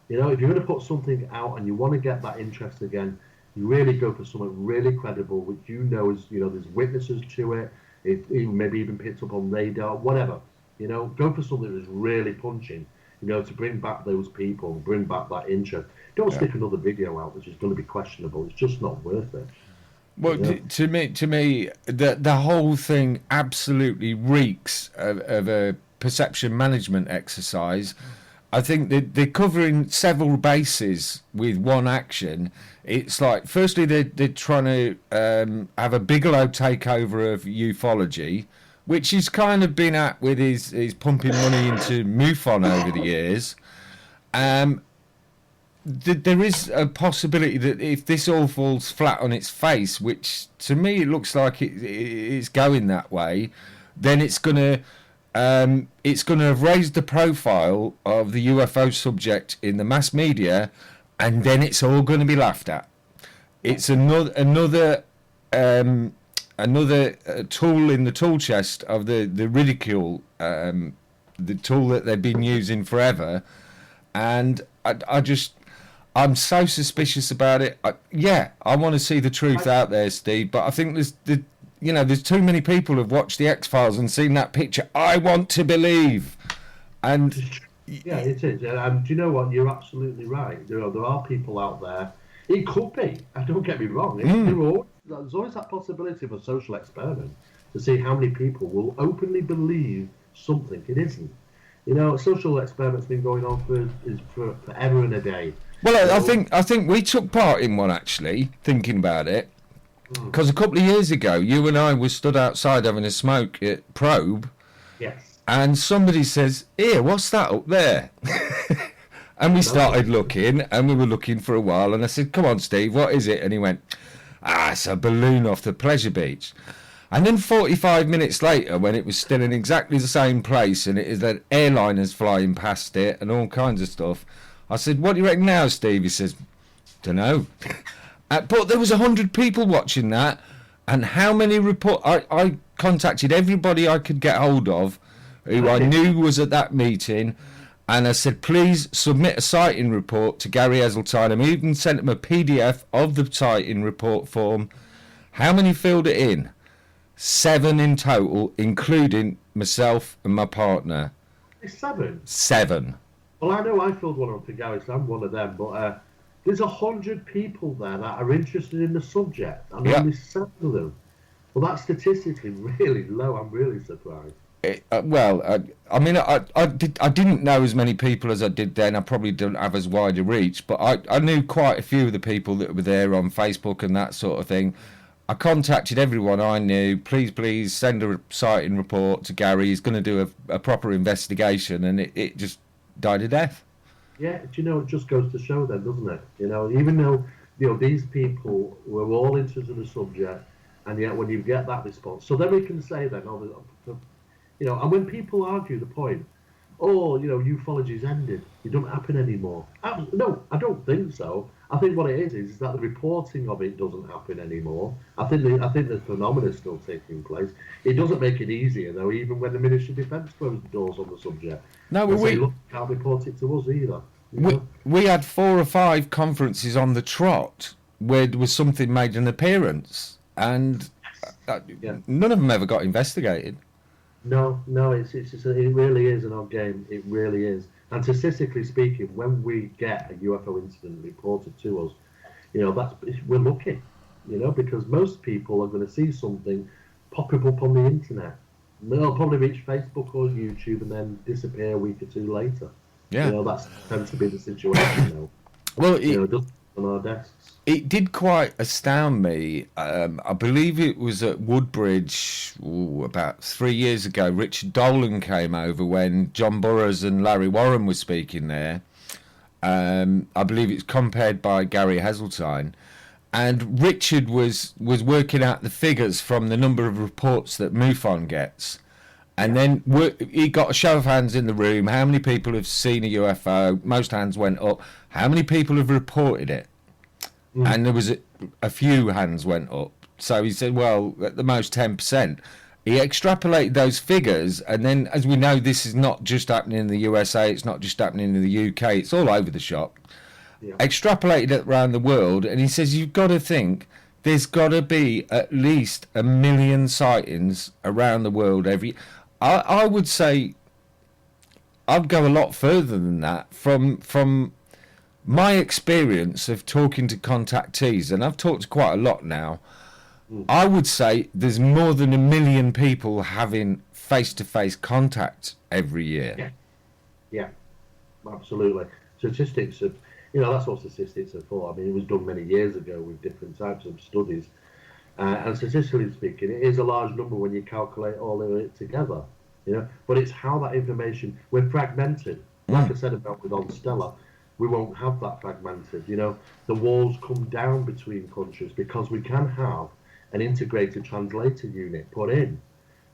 You know, if you're going to put something out and you want to get that interest again, you really go for something really credible, which you know is, you know, there's witnesses to it. It maybe even picked up on radar, whatever. You know, go for something that's really punching, you know, to bring back those people, bring back that interest. Don't stick another video out which is going to be questionable. It's just not worth it. Well, you know? to me, the whole thing absolutely reeks of a perception management exercise. I think they're covering several bases with one action. It's like, firstly, they're trying to have a Bigelow takeover of ufology, which he's kind of been at with his pumping money into MUFON over the years. There is a possibility that if this all falls flat on its face, which to me it looks like it's going that way, then it's going to have raised the profile of the UFO subject in the mass media, and then it's all going to be laughed at. It's another tool in the tool chest of the ridicule, the tool that they've been using forever. And I'm so suspicious about it. I want to see the truth out there, Steve, but I think there's too many people who've watched the X-Files and seen that picture. I want to believe. And yeah, it is. And do you know what? You're absolutely right. There are people out there. It could be. Don't get me wrong. There's always that possibility of a social experiment to see how many people will openly believe something it isn't. You know, a social experiment's been going on for forever and a day. Well, I think we took part in one, actually, thinking about it. Because a couple of years ago, you and I were stood outside having a smoke at Probe. Yes. And somebody says, "Here, what's that up there?" And we started looking, and we were looking for a while. And I said, "Come on, Steve, what is it?" And he went, "It's a balloon off the pleasure beach." And then 45 minutes later, when it was still in exactly the same place, and it is that airliners flying past it and all kinds of stuff, I said, "What do you reckon now, Steve?" He says, "Dunno." But there was 100 people watching that, and how many I contacted everybody I could get hold of, who I knew was at that meeting, and I said, "Please submit a sighting report to Gary Eseltine." And I even sent him a PDF of the sighting report form. How many filled it in? 7 in total, including myself and my partner. It's 7? 7. Well, I know I filled one up for Gary, so I'm one of them, but there's 100 people there that are interested in the subject, and only 7 of them. Well, that's statistically really low. I'm really surprised. I didn't know as many people as I did then. I probably don't have as wide a reach, but I knew quite a few of the people that were there on Facebook and that sort of thing. I contacted everyone I knew. Please send a sighting report to Gary. He's going to do a proper investigation, and it just died a death. Yeah, do you know, it just goes to show then, doesn't it? You know, even though, you know, these people were all interested in the subject, And yet when you get that response, so then we can say then, and when people argue the point, ufology's ended, it doesn't happen anymore. No, I don't think so. I think what it is that the reporting of it doesn't happen anymore. I think the phenomena is still taking place. It doesn't make it easier though, even when the Ministry of Defence closed the doors on the subject. No, look, can't report it to us either. We had 4 or 5 conferences on the trot where there was something made an appearance, and none of them ever got investigated. No, it really is an odd game. It really is. And statistically speaking, when we get a UFO incident reported to us, we're lucky, because most people are going to see something popping up on the internet. They'll probably reach Facebook or YouTube and then disappear a week or 2 later. Yeah, that tends to be the situation now. Well, just on our desks. It did quite astound me. I believe it was at Woodbridge about 3 years ago. Richard Dolan came over when John Burroughs and Larry Warren were speaking there. I believe it's compared by Gary Heseltine. And Richard was working out the figures from the number of reports that MUFON gets. And then he got a show of hands in the room. How many people have seen a UFO? Most hands went up. How many people have reported it? And there was a few hands went up. So he said, well, at the most 10%. He extrapolated those figures, and then, as we know, this is not just happening in the USA, it's not just happening in the UK, it's all over the shop. Yeah. Extrapolated it around the world, and he says, you've got to think, there's got to be at least 1 million sightings around the world every... I would say, I'd go a lot further than that from my experience of talking to contactees, and I've talked to quite a lot now. I would say there's more than 1 million people having face-to-face contact every year. Yeah, absolutely. Statistics of, that's what statistics are for. I mean, it was done many years ago with different types of studies. And statistically speaking, it is a large number when you calculate all of it together. But it's how that information, we're fragmented. Like I said about with Onstellar, we won't have that fragmented. The walls come down between countries because we can have an integrated translator unit put in.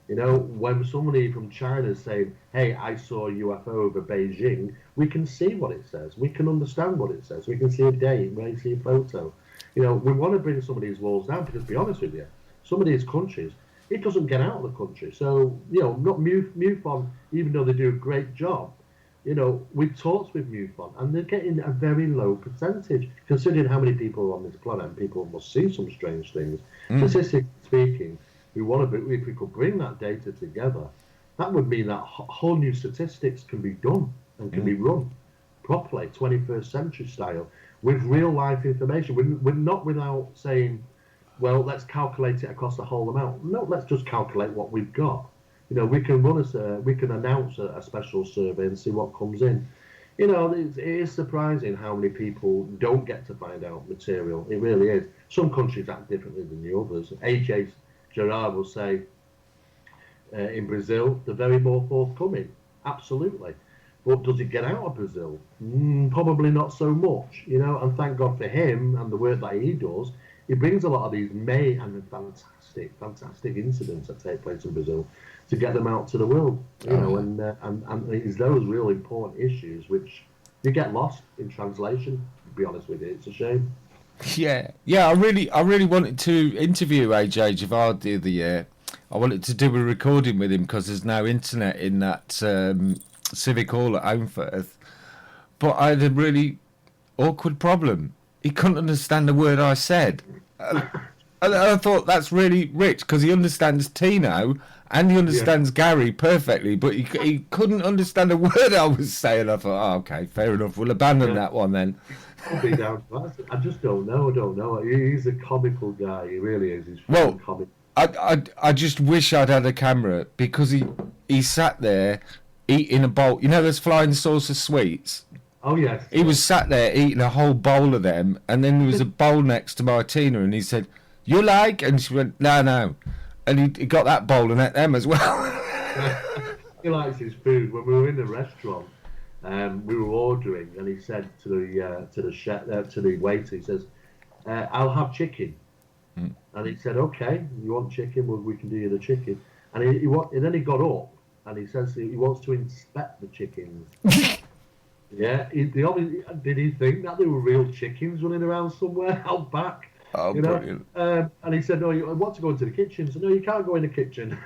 When somebody from China is saying, hey, I saw a UFO over Beijing, we can see what it says. We can understand what it says. We can see a date. We can see a photo. We want to bring some of these walls down because, to be honest with you, some of these countries, it doesn't get out of the country. So, not MUFON, even though they do a great job, we've talked with MUFON and they're getting a very low percentage, considering how many people are on this planet and people must see some strange things. Statistically speaking, if we could bring that data together, that would mean that whole new statistics can be done and can be run properly, 21st century style, with real life information. We're not without saying, well, let's calculate it across the whole amount. No, let's just calculate what we've got. We can we can announce a special survey and see what comes in. It is surprising how many people don't get to find out material. It really is. Some countries act differently than the others. AJ Gerard will say, in Brazil, they're very more forthcoming. Absolutely. But does it get out of Brazil? Probably not so much, and thank God for him and the work that he does. He brings a lot of these fantastic incidents that take place in Brazil to get them out to the world, and it's those real important issues which you get lost in translation. To be honest with you, it's a shame. Yeah. I really wanted to interview AJ Javard the other year. I wanted to do a recording with him because there's no internet in that civic hall at Homeforth. But I had a really awkward problem. He couldn't understand a word I said. And I thought that's really rich because he understands Tino and he understands Gary perfectly, but he couldn't understand a word I was saying. I thought, okay, fair enough. We'll abandon that one then. Probably down to us. I just don't know. He's a comical guy. He really is. He's comical. I just wish I'd had a camera because he sat there eating a bowl. Those flying saucer sweets? Oh, yes. He was sat there eating a whole bowl of them, and then there was a bowl next to Martina, and he said, you like? And she went, no. And he got that bowl and ate them as well. He likes his food. When we were in the restaurant, we were ordering, and he said to the chef, to the waiter, he says, I'll have chicken. And he said, okay, you want chicken? Well, we can do you the chicken. And and then he got up and he says he wants to inspect the chickens. Yeah, did he think that there were real chickens running around somewhere out back? Oh, you know? brilliant. And he said, no, I want to go into the kitchen. He said, no, you can't go in the kitchen.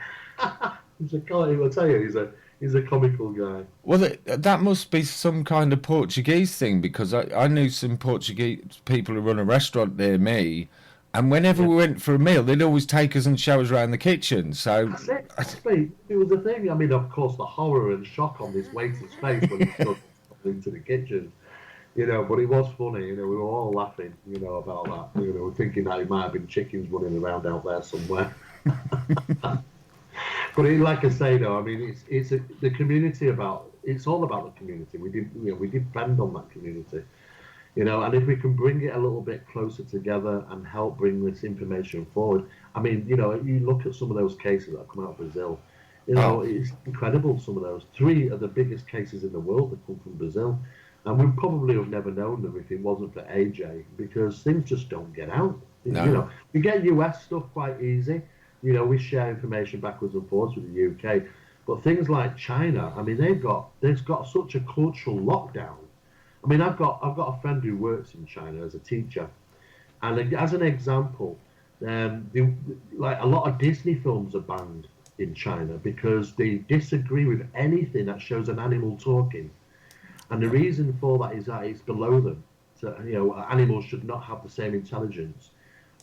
He's a, I'll tell you, he's a comical guy. Well, that must be some kind of Portuguese thing, because I knew some Portuguese people who run a restaurant near me, and whenever we went for a meal, they'd always take us and show us around the kitchen. So That's it. It was the thing. I mean, of course, the horror and shock on this waiter's face when he stood into the kitchen, you know. But it was funny, you know. We were all laughing, you know, about that. You know, thinking that it might have been chickens running around out there somewhere. But like I say, though, I mean, it's the community it's all about the community. We depend on that community, you know. And if we can bring it a little bit closer together and help bring this information forward, I mean, you know, you look at some of those cases that have come out of Brazil, you know, it's incredible. Some of those 3 of the biggest cases in the world that come from Brazil, and we probably have never known them if it wasn't for AJ, because things just don't get out. No. You know, we get US stuff quite easy. You know, we share information backwards and forwards with the UK, but things like China, I mean, they've got such a cultural lockdown. I mean, I've got a friend who works in China as a teacher, and as an example, like a lot of Disney films are banned in China because they disagree with anything that shows an animal talking, and the reason for that is that it's below them. So, you know, animals should not have the same intelligence.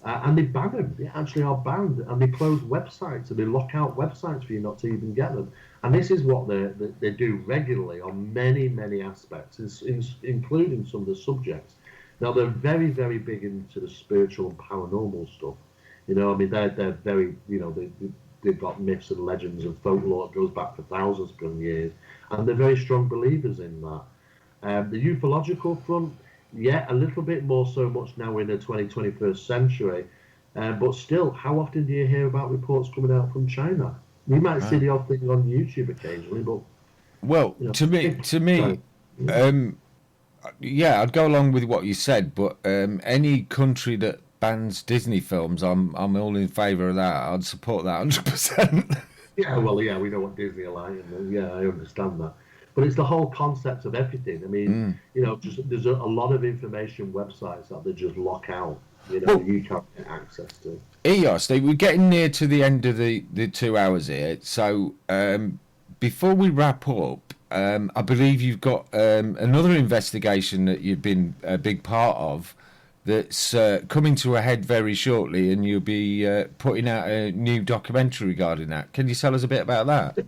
And they ban them. They actually are banned, and they close websites, and they lock out websites for you not to even get them. And this is what they do regularly on many, many aspects, including some of the subjects. Now, they're very, very big into the spiritual and paranormal stuff. You know, I mean, they're very, you know, they've got myths and legends and folklore that goes back for thousands of years, and they're very strong believers in that. The ufological front, yeah, a little bit more so much now in the 21st century, but still, how often do you hear about reports coming out from China? You might see the odd thing on YouTube occasionally, but well, you know, to me, yeah, I'd go along with what you said, but any country that bans Disney films, I'm all in favour of that. I'd support that 100%. Yeah, well, yeah, we know what Disney are like, and yeah, I understand that. But it's the whole concept of everything. I mean, you know, just there's a lot of information websites that they just lock out. You know, you can't get access to. Here, Steve, we're getting near to the end of the 2 hours here. So before we wrap up, I believe you've got another investigation that you've been a big part of that's coming to a head very shortly, and you'll be putting out a new documentary regarding that. Can you tell us a bit about that?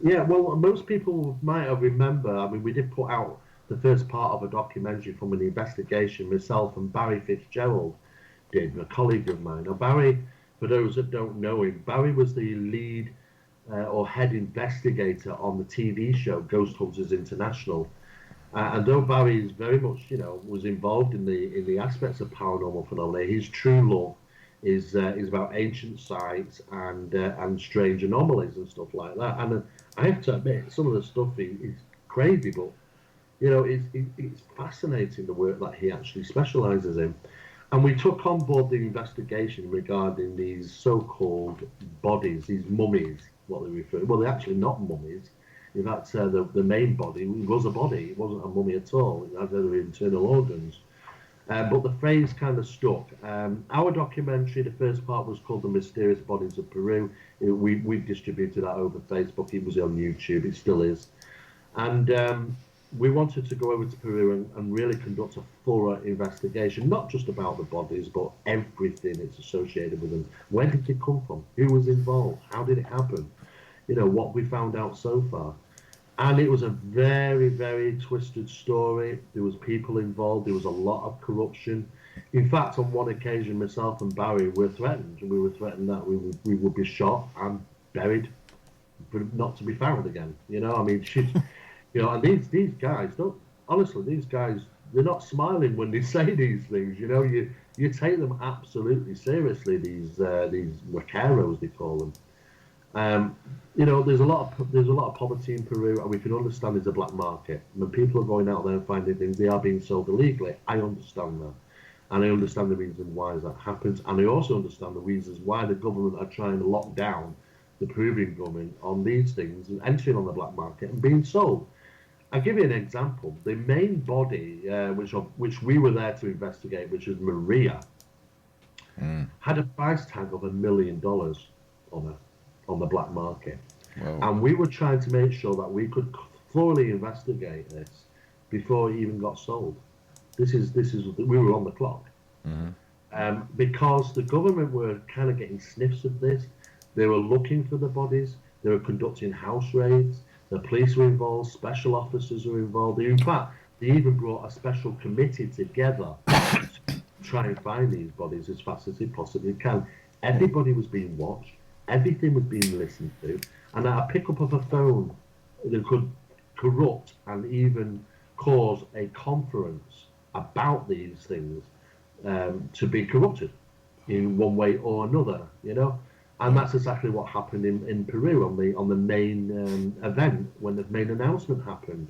Yeah, well, most people might have remember, I mean, we did put out the first part of a documentary from an investigation myself and Barry Fitzgerald did, a colleague of mine. Now, Barry, for those that don't know him, Barry was the lead or head investigator on the TV show Ghost Hunters International. And though Barry is very much, you know, was involved in the aspects of paranormal phenomena, his true love is about ancient sites and strange anomalies and stuff like that. And I have to admit, some of the stuff is crazy, but you know, it's fascinating the work that he actually specialises in. And we took on board the investigation regarding these so-called bodies, these mummies, what they refer. Well, they're actually not mummies. In fact, the main body was a body. It wasn't a mummy at all. It had other internal organs. But the phrase kind of stuck. Our documentary, the first part was called The Mysterious Bodies of Peru. We've distributed that over Facebook. It was on YouTube. It still is. And we wanted to go over to Peru and really conduct a thorough investigation, not just about the bodies, but everything that's associated with them. Where did they come from? Who was involved? How did it happen? You know, what we found out so far. And it was a very, very twisted story. There was people involved. There was a lot of corruption. In fact, on one occasion, myself and Barry were threatened. We were threatened that we would be shot and buried, but not to be found again. You know, I mean, you know, and these guys these guys, they're not smiling when they say these things. You know, you take them absolutely seriously. These vaqueros, they call them. You know, there's a lot of poverty in Peru, and we can understand there's a black market. When people are going out there and finding things, they are being sold illegally. I understand that. And I understand the reason why that happens. And I also understand the reasons why the government are trying to lock down the proving going on these things and entering on the black market and being sold. I'll give you an example. The main body, which we were there to investigate, which is Maria, had a price tag of $1 million on the black market. Wow. And we were trying to make sure that we could thoroughly investigate this before it even got sold. We were on the clock. Because the government were kind of getting sniffs of this. They were looking for the bodies. They were conducting house raids. The police were involved. Special officers were involved. In fact, they even brought a special committee together to try and find these bodies as fast as they possibly can. Everybody was being watched. Everything was being listened to. And at a pickup of a phone, they could corrupt and even cause a conference about these things to be corrupted in one way or another, you know. And that's exactly what happened in Peru on the main event when the main announcement happened.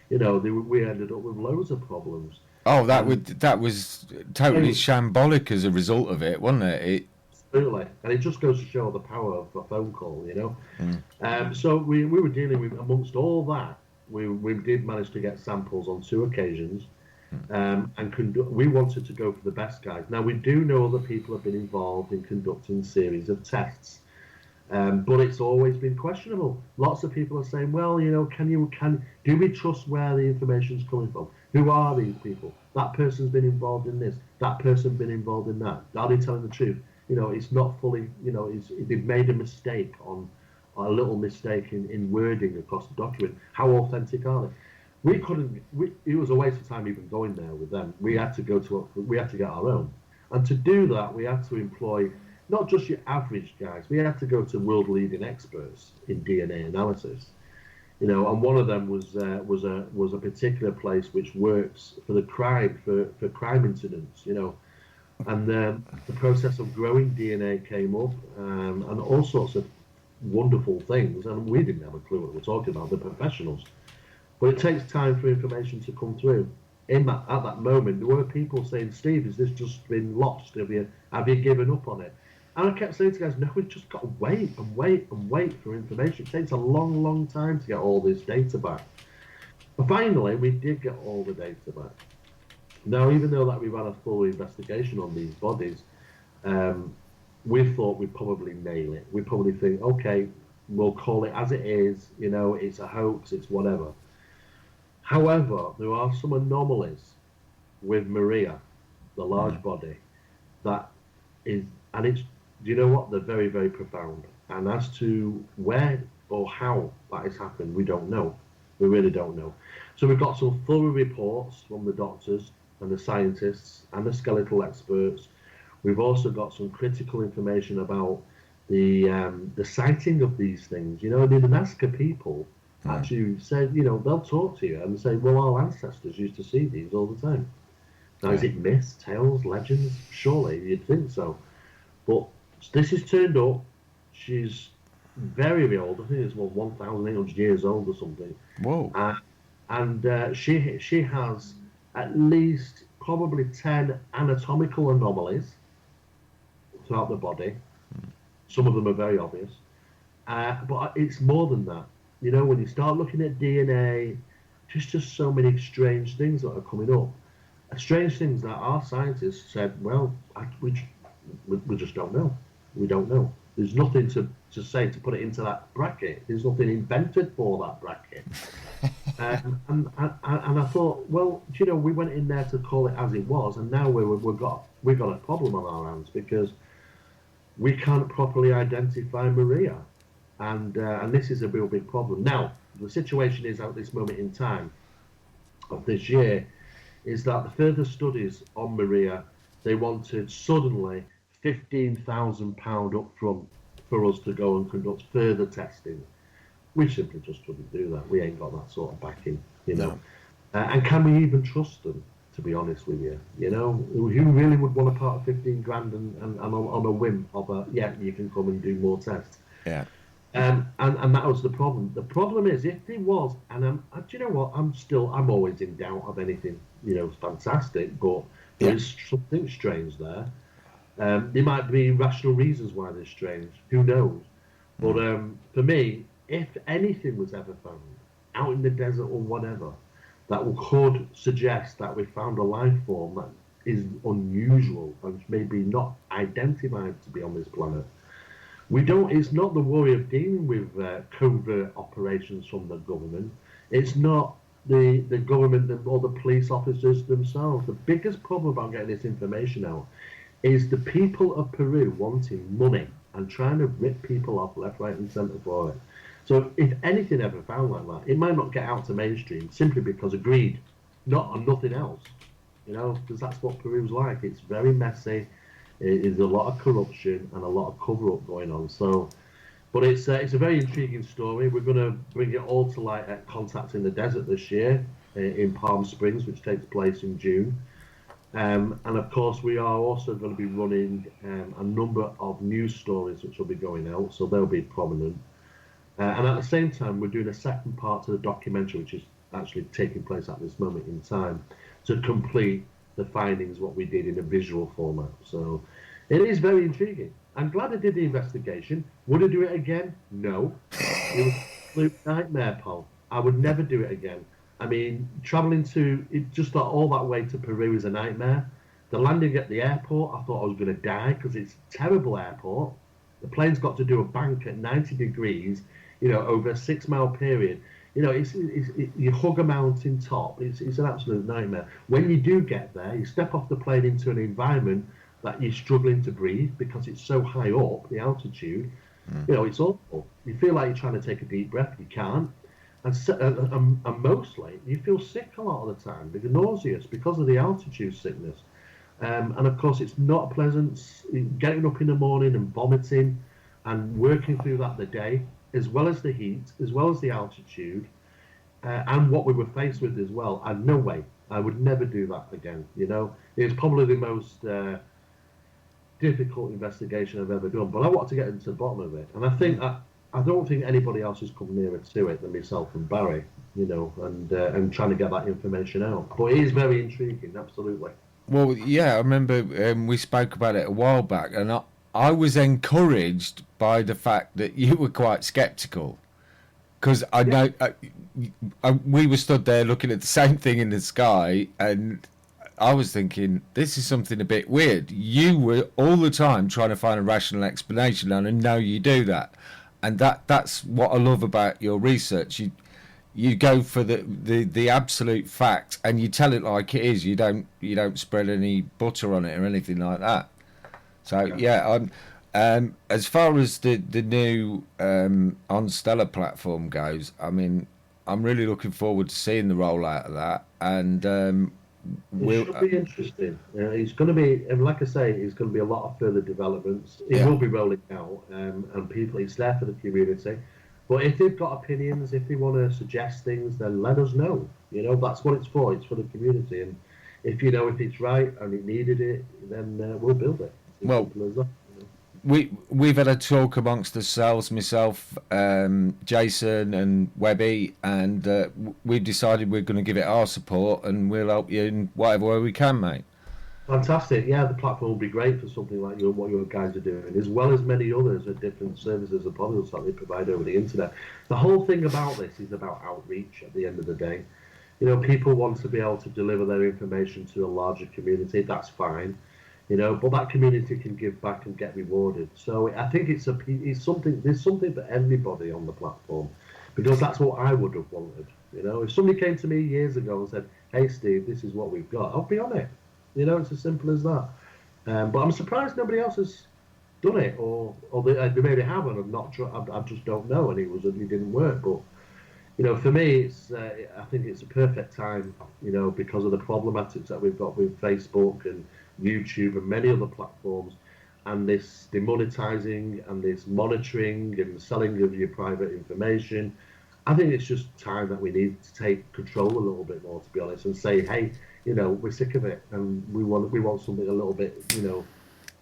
You know, we ended up with loads of problems. Oh, that was totally shambolic as a result of it, wasn't it? Absolutely, and it just goes to show the power of a phone call, you know. So we were dealing with, amongst all that, we did manage to get samples on 2 occasions, and we wanted to go for the best guys. Now we do know that people have been involved in conducting a series of tests, but it's always been questionable. Lots of people are saying, well, you know, do we trust where the information's coming from? Who are these people? That person's been involved in this. That person's been involved in that. Are they telling the truth? You know, it's not fully. You know, they've made a mistake a little mistake in wording across the document. How authentic are they? It was a waste of time even going there with them. We had to get our own. And to do that, we had to employ not just your average guys. We had to go to world leading experts in DNA analysis. You know, and one of them was a particular place which works for crime incidents, you know. And the process of growing DNA came up, and all sorts of wonderful things, and we didn't have a clue what we're talking about, the professionals. But it takes time for information to come through. At that moment, there were people saying, Steve, has this just been lost? Have you given up on it? And I kept saying to guys, no, we've just got to wait and wait and wait for information. It takes a long, long time to get all this data back. But finally, we did get all the data back. Now, even though that we ran a full investigation on these bodies, we thought we'd probably nail it. We'd probably think, okay, we'll call it as it is, you know, it's a hoax, it's whatever. However, there are some anomalies with Maria, the large body, that is, and it's, do you know what? They're very, very profound. And as to where or how that has happened, we don't know. We really don't know. So we've got some thorough reports from the doctors and the scientists and the skeletal experts. We've also got some critical information about the sighting of these things. You know, the Nazca people actually said, you know, they'll talk to you and say, well, our ancestors used to see these all the time. Now, is it myths, tales, legends? Surely, you'd think so. But this is turned up. She's very, very old. I think it's 1,800 years old or something. Whoa. And she has at least probably 10 anatomical anomalies throughout the body. Some of them are very obvious. But it's more than that. You know, when you start looking at DNA, just so many strange things that are coming up. Strange things that our scientists said, well, we just don't know. We don't know. There's nothing to say to put it into that bracket. There's nothing invented for that bracket. And I thought, well, you know, we went in there to call it as it was, and now we've got a problem on our hands because we can't properly identify Maria, and this is a real big problem. Now, the situation is at this moment in time of this year is that the further studies on Maria, they wanted suddenly £15,000 up front for us to go and conduct further testing. We simply just couldn't do that. We ain't got that sort of backing, you know. And can we even trust them, to be honest with you? You know, who really would want a part of 15 grand and on a whim of you can come and do more tests. Yeah. And that was the problem. The problem is, if there was, and do you know what? I'm always in doubt of anything, you know, fantastic. But There Yeah. is something strange there. There might be rational reasons why they're strange. Who knows? But for me, if anything was ever found out in the desert or whatever, that could suggest that we found a life form that is unusual and maybe not identified to be on this planet. We don't. It's not the worry of dealing with covert operations from the government. It's not the government or the police officers themselves. The biggest problem about getting this information out is the people of Peru wanting money and trying to rip people off left, right, and centre for it. So if anything ever found like that, it might not get out to mainstream simply because of greed, not on nothing else. Because that's what Peru's like. It's very messy. There's a lot of corruption and a lot of cover-up going on. So, but it's a very intriguing story. We're going to bring it all to light at Contact in the Desert this year in Palm Springs, which takes place in June. And of course, we are also going to be running a number of news stories which will be going out, so they'll be prominent. And at the same time, we're doing a second part to the documentary, which is actually taking place at this moment in time, to complete the findings, what we did in a visual format. So it is very intriguing. I'm glad I did the investigation. Would I do it again? No. It was an absolute nightmare, Paul. I would never do it again. I mean, travelling just all that way to Peru is a nightmare. The landing at the airport, I thought I was going to die because it's a terrible airport. The plane's got to do a bank at 90 degrees, over a 6-mile period. You hug a mountain top. It's an absolute nightmare. When you do get there, you step off the plane into an environment that you're struggling to breathe because it's so high up, the altitude. It's awful. You feel like you're trying to take a deep breath, you can't. And mostly, you feel sick a lot of the time, because nauseous because of the altitude sickness. And of course, it's not pleasant getting up in the morning and vomiting and working through that the day, as well as the heat, as well as the altitude, and what we were faced with as well. And no way, I would never do that again. It's probably the most difficult investigation I've ever done, but I want to get into the bottom of it. And I think I don't think anybody else has come nearer to it than myself and Barry, and trying to get that information out. But it is very intriguing, absolutely. Well, yeah, I remember we spoke about it a while back, and I was encouraged by the fact that you were quite sceptical, because I know we were stood there looking at the same thing in the sky, and I was thinking, this is something a bit weird. You were all the time trying to find a rational explanation, and I know you do that. And that's what I love about your research. You go for the absolute fact, and you tell it like it is. You don't spread any butter on it or anything like that. So yeah, as far as the new Onstellar platform goes, I mean, I'm really looking forward to seeing the rollout of that, and it should be interesting. It's going to be, and like I say, it's going to be a lot of further developments. It will be rolling out, and people, it's there for the community. But if they've got opinions, if they want to suggest things, then let us know. That's what it's for. It's for the community. And if if it's right and it needed it, then we'll build it. Well, we've had a talk amongst ourselves, myself, Jason and Webby, and we've decided we're going to give it our support, and we'll help you in whatever way we can, mate. Fantastic. Yeah, the platform will be great for something like what your guys are doing, as well as many others at different services and products that they provide over the internet. The whole thing about this is about outreach at the end of the day. People want to be able to deliver their information to a larger community. That's fine. But that community can give back and get rewarded. So I think there's something for everybody on the platform, because that's what I would have wanted. If somebody came to me years ago and said, "Hey, Steve, this is what we've got," I'll be on it. It's as simple as that. But I'm surprised nobody else has done it, or they maybe have, and I just don't know, and it didn't work. But for me, I think it's a perfect time, because of the problematics that we've got with Facebook and YouTube and many other platforms, and this demonetizing and this monitoring and selling of your private information. I think it's just time that we need to take control a little bit more, to be honest, and say, hey, we're sick of it, and we want something a little bit,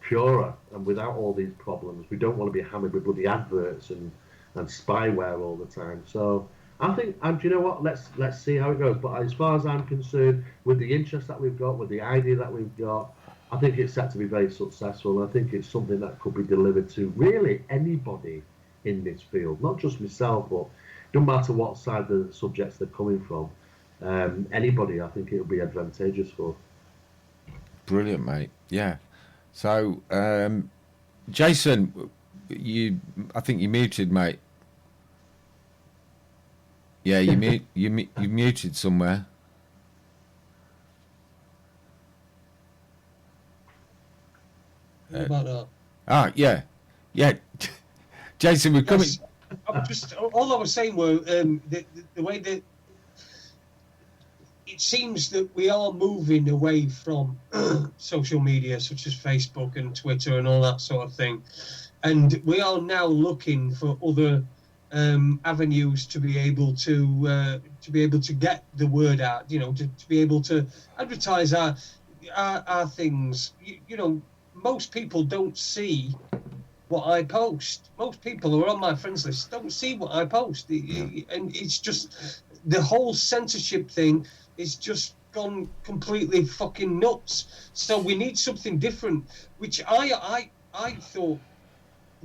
purer and without all these problems. We don't want to be hammered with bloody adverts and spyware all the time. So I think, and do you know what? Let's see how it goes. But as far as I'm concerned, with the interest that we've got, with the idea that we've got, I think it's set to be very successful. I think it's something that could be delivered to really anybody in this field, not just myself, but no matter what side of the subjects they're coming from. Anybody, I think it'll be advantageous for. Brilliant, mate. Yeah. So, Jason, I think you muted, mate. Yeah, you muted somewhere. What about that? Yeah. Jason, we're coming. Yes. All I was saying were the way that it seems that we are moving away from social media such as Facebook and Twitter and all that sort of thing, and we are now looking for other avenues to be able to get the word out. To be able to advertise our things. Most people don't see what I post. Most people who are on my friends list don't see what I post, and it's just the whole censorship thing is just gone completely fucking nuts. So we need something different, which I thought,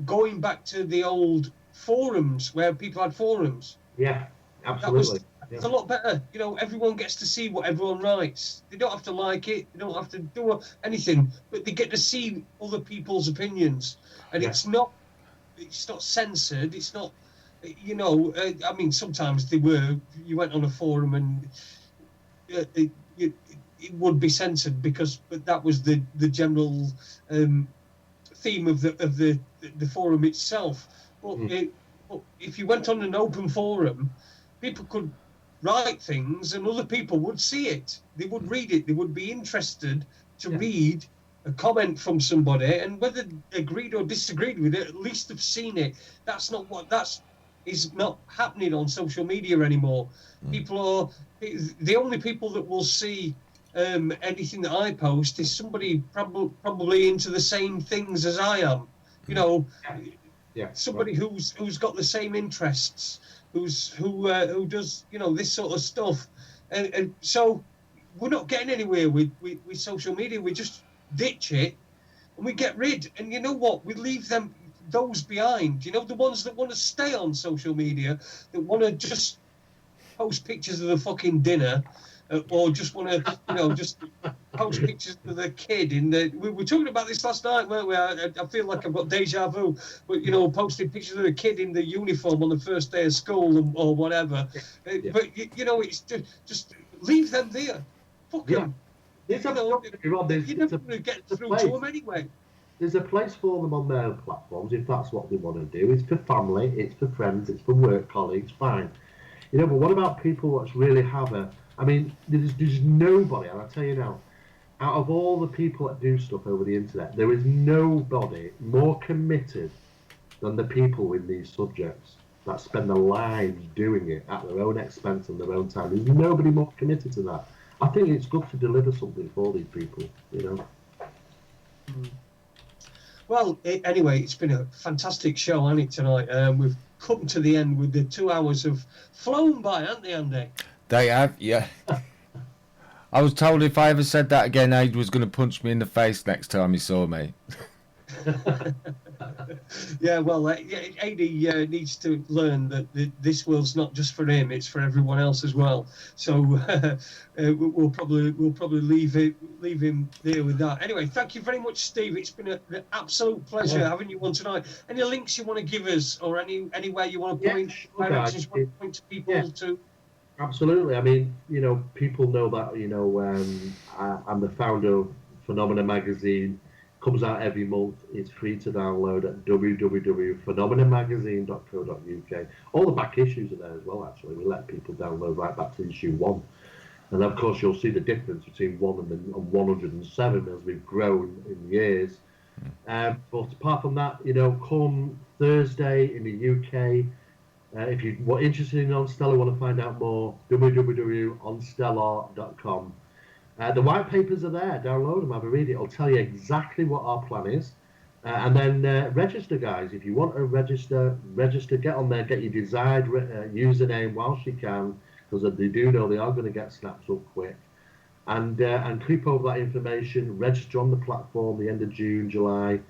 going back to the old forums where people had forums. Yeah, absolutely. It's a lot better. Everyone gets to see what everyone writes. They don't have to like it. They don't have to do anything, but they get to see other people's opinions. And it's not censored. It's not, I mean, sometimes they were. You went on a forum and it would be censored but that was the general theme of the forum itself. But if you went on an open forum, people could write things and other people would see it. They would read it. They would be interested to read a comment from somebody, and whether agreed or disagreed with it, at least have seen it. That's not happening on social media anymore. People are the only people that will see anything that I post is somebody probably into the same things as I am. Somebody who's got the same interests, who does this sort of stuff, and so we're not getting anywhere with social media. We just ditch it and we get rid. And you know what? We leave those behind. The ones that want to stay on social media, that want to just post pictures of the fucking dinner, or just want to, just post pictures of the kid we were talking about this last night, weren't we? I feel like I've got deja vu, but posting pictures of the kid in the uniform on the first day of school or whatever. But it's just leave them there. Fuck them. You're never going to get through to them anyway. There's a place for them on their platforms if that's what they want to do. It's for family, it's for friends, it's for work colleagues, fine. But what about people that really have I mean, there's nobody, and I'll tell you now, out of all the people that do stuff over the internet, there is nobody more committed than the people in these subjects that spend their lives doing it at their own expense and their own time. There's nobody more committed to that. I think it's good to deliver something for these people, Well, anyway, it's been a fantastic show, hasn't it, tonight? We've come to the end with the 2 hours have flown by, haven't they, Andy? They have, yeah. I was told if I ever said that again, Aid was going to punch me in the face next time he saw me. Yeah, well, AD needs to learn that this world's not just for him; it's for everyone else as well. So we'll probably leave him there with that. Anyway, thank you very much, Steve. It's been an absolute pleasure having you on tonight. Any links you want to give us, or anywhere you want to point, directions you want to point to people to? Absolutely. I mean, people know that, I'm the founder of Phenomena Magazine. Comes out every month. It's free to download at www.phenomenamagazine.co.uk. All the back issues are there as well, actually. We let people download right back to issue 1. And of course, you'll see the difference between 1 and 107 as we've grown in years. But apart from that, come Thursday in the UK, if you're interested in Onstellar, want to find out more, www.onstellar.com. The white papers are there. Download them, have a read it. It'll tell you exactly what our plan is. And then register, guys. If you want to register, get on there, get your desired username whilst you can, because they do know they are going to get snapped up quick. And clip over that information, register on the platform the end of June, July,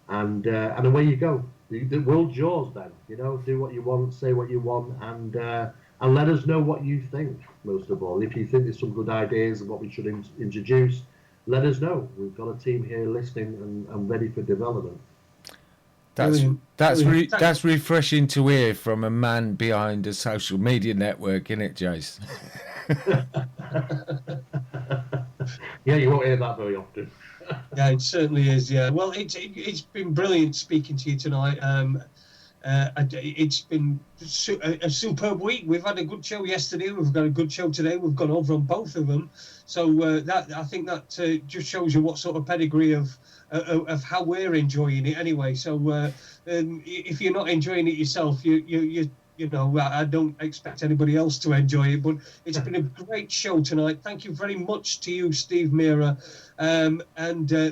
and away you go. The world's yours then. Do what you want, say what you want, and let us know what you think, most of all. If you think there's some good ideas of what we should introduce, let us know. We've got a team here listening and ready for development. That's refreshing to hear from a man behind a social media network, isn't it, Jace? Yeah, you won't hear that very often. Yeah, it certainly is. Yeah. Well, it's been brilliant speaking to you tonight. It's been a superb week. We've had a good show yesterday. We've got a good show today. We've gone over on both of them. So I think that just shows you what sort of pedigree of how we're enjoying it anyway. So if you're not enjoying it yourself, I don't expect anybody else to enjoy it. But it's been a great show tonight. Thank you very much to you, Steve-mera. And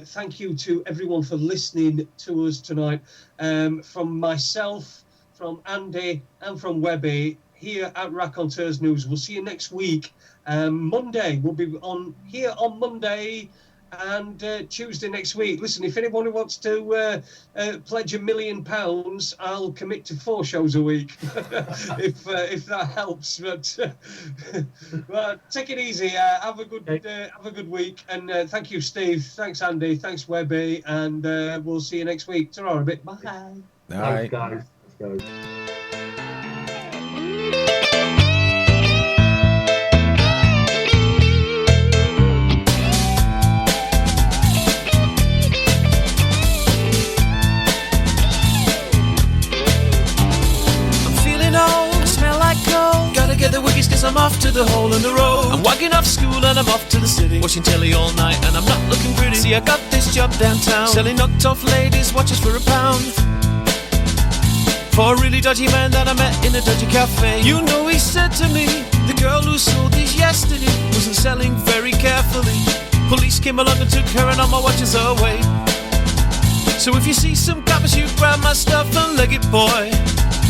thank you to everyone for listening to us tonight. From myself, from Andy, and from Webby here at Raconteurs News. We'll see you next week. Monday. We'll be on here on Monday and Tuesday next week. Listen, if anyone wants to pledge £1 million, I'll commit to 4 shows a week if that helps. But well, take it easy. Have a good week, and thank you, Steve. Thanks, Andy. Thanks, Webby, and we'll see you next week. Ta-ra a bit. Bye. Thanks, guys. Get the wiggies cause I'm off to the hole in the road. I'm walking off school and I'm off to the city, watching telly all night and I'm not looking pretty. See, I got this job downtown, selling knocked off ladies watches for £1. For a really dodgy man that I met in a dodgy cafe. You know, he said to me, the girl who sold these yesterday wasn't selling very carefully. Police came along and took her and all my watches away. So if you see some coppers, you grab my stuff and leg it, boy,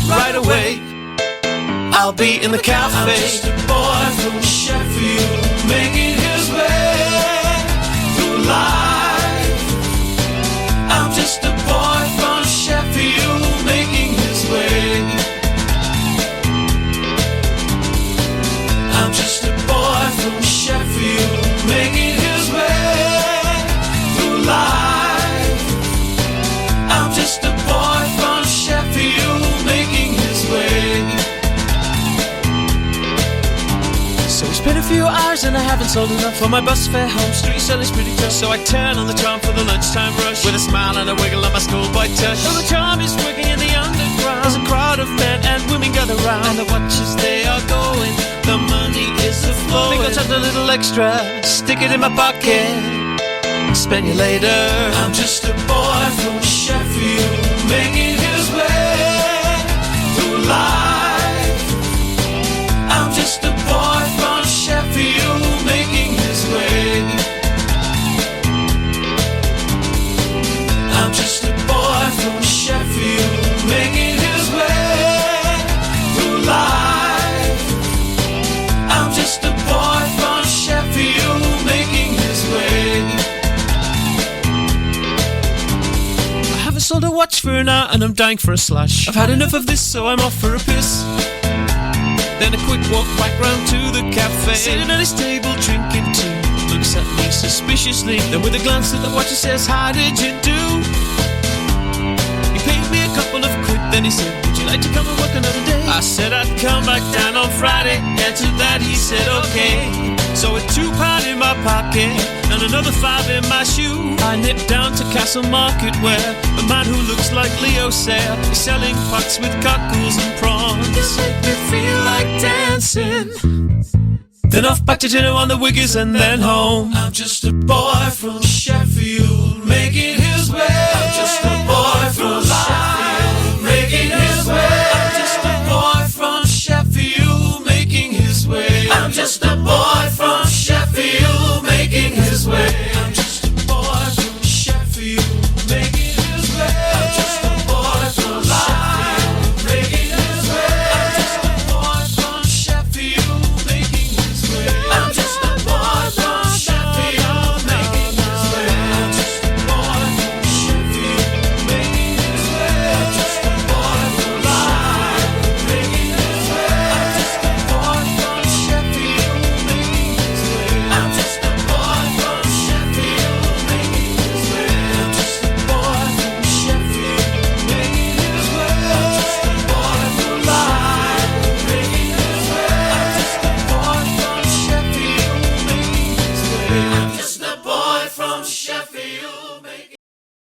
right away. I'll be in the cafe. I'm just a boy from Sheffield, making his way through life. I'm just a boy from Sheffield, making his way. I'm just a boy from Sheffield, making his way through life. I'm just a boy from Sheffield, making his way. So it's been a few hours and I haven't sold enough for my bus fare home. Street selling's pretty tough, so I turn on the charm for the lunchtime rush with a smile and a wiggle on my schoolboy touch. So the charm is working in the underground. There's a crowd of men and women gather round, and the watches they are going, the money is a flowing. Think I'll take a little extra, stick it in my pocket, spend you later. I'm just a boy from Sheffield, making his way through life. I'm just a boy from Sheffield, making his way. I'm just a boy from Sheffield, making his way through life. I'm just a boy from Sheffield, making his way. I haven't sold a watch for an hour and I'm dying for a slash. I've had enough of this, so I'm off for a piss. Then a quick walk back round to the cafe. Sitting at his table drinking tea, looks at me suspiciously. Then with a glance at the watch he says, how did you do? He paid me a couple of quid, then he said, would you like to come and work another day? I said I'd come back down on Friday, and to that he said okay. So with £2 in my pocket and another 5 in my shoe, I nipped down to Castle Market where a man who looks like Leo Sayer is selling pots with cockles and prawns. You make me feel like dancing. Then off back to dinner on the Wiggies and then home. I'm just a boy from Sheffield, making his way. I'm just a boy from Sheffield, making his way. I'm just a boy from Sheffield, making his way. I'm just a boy from Sheffield, making his way. I'm just a boy from Sheffield, making his way. yeah.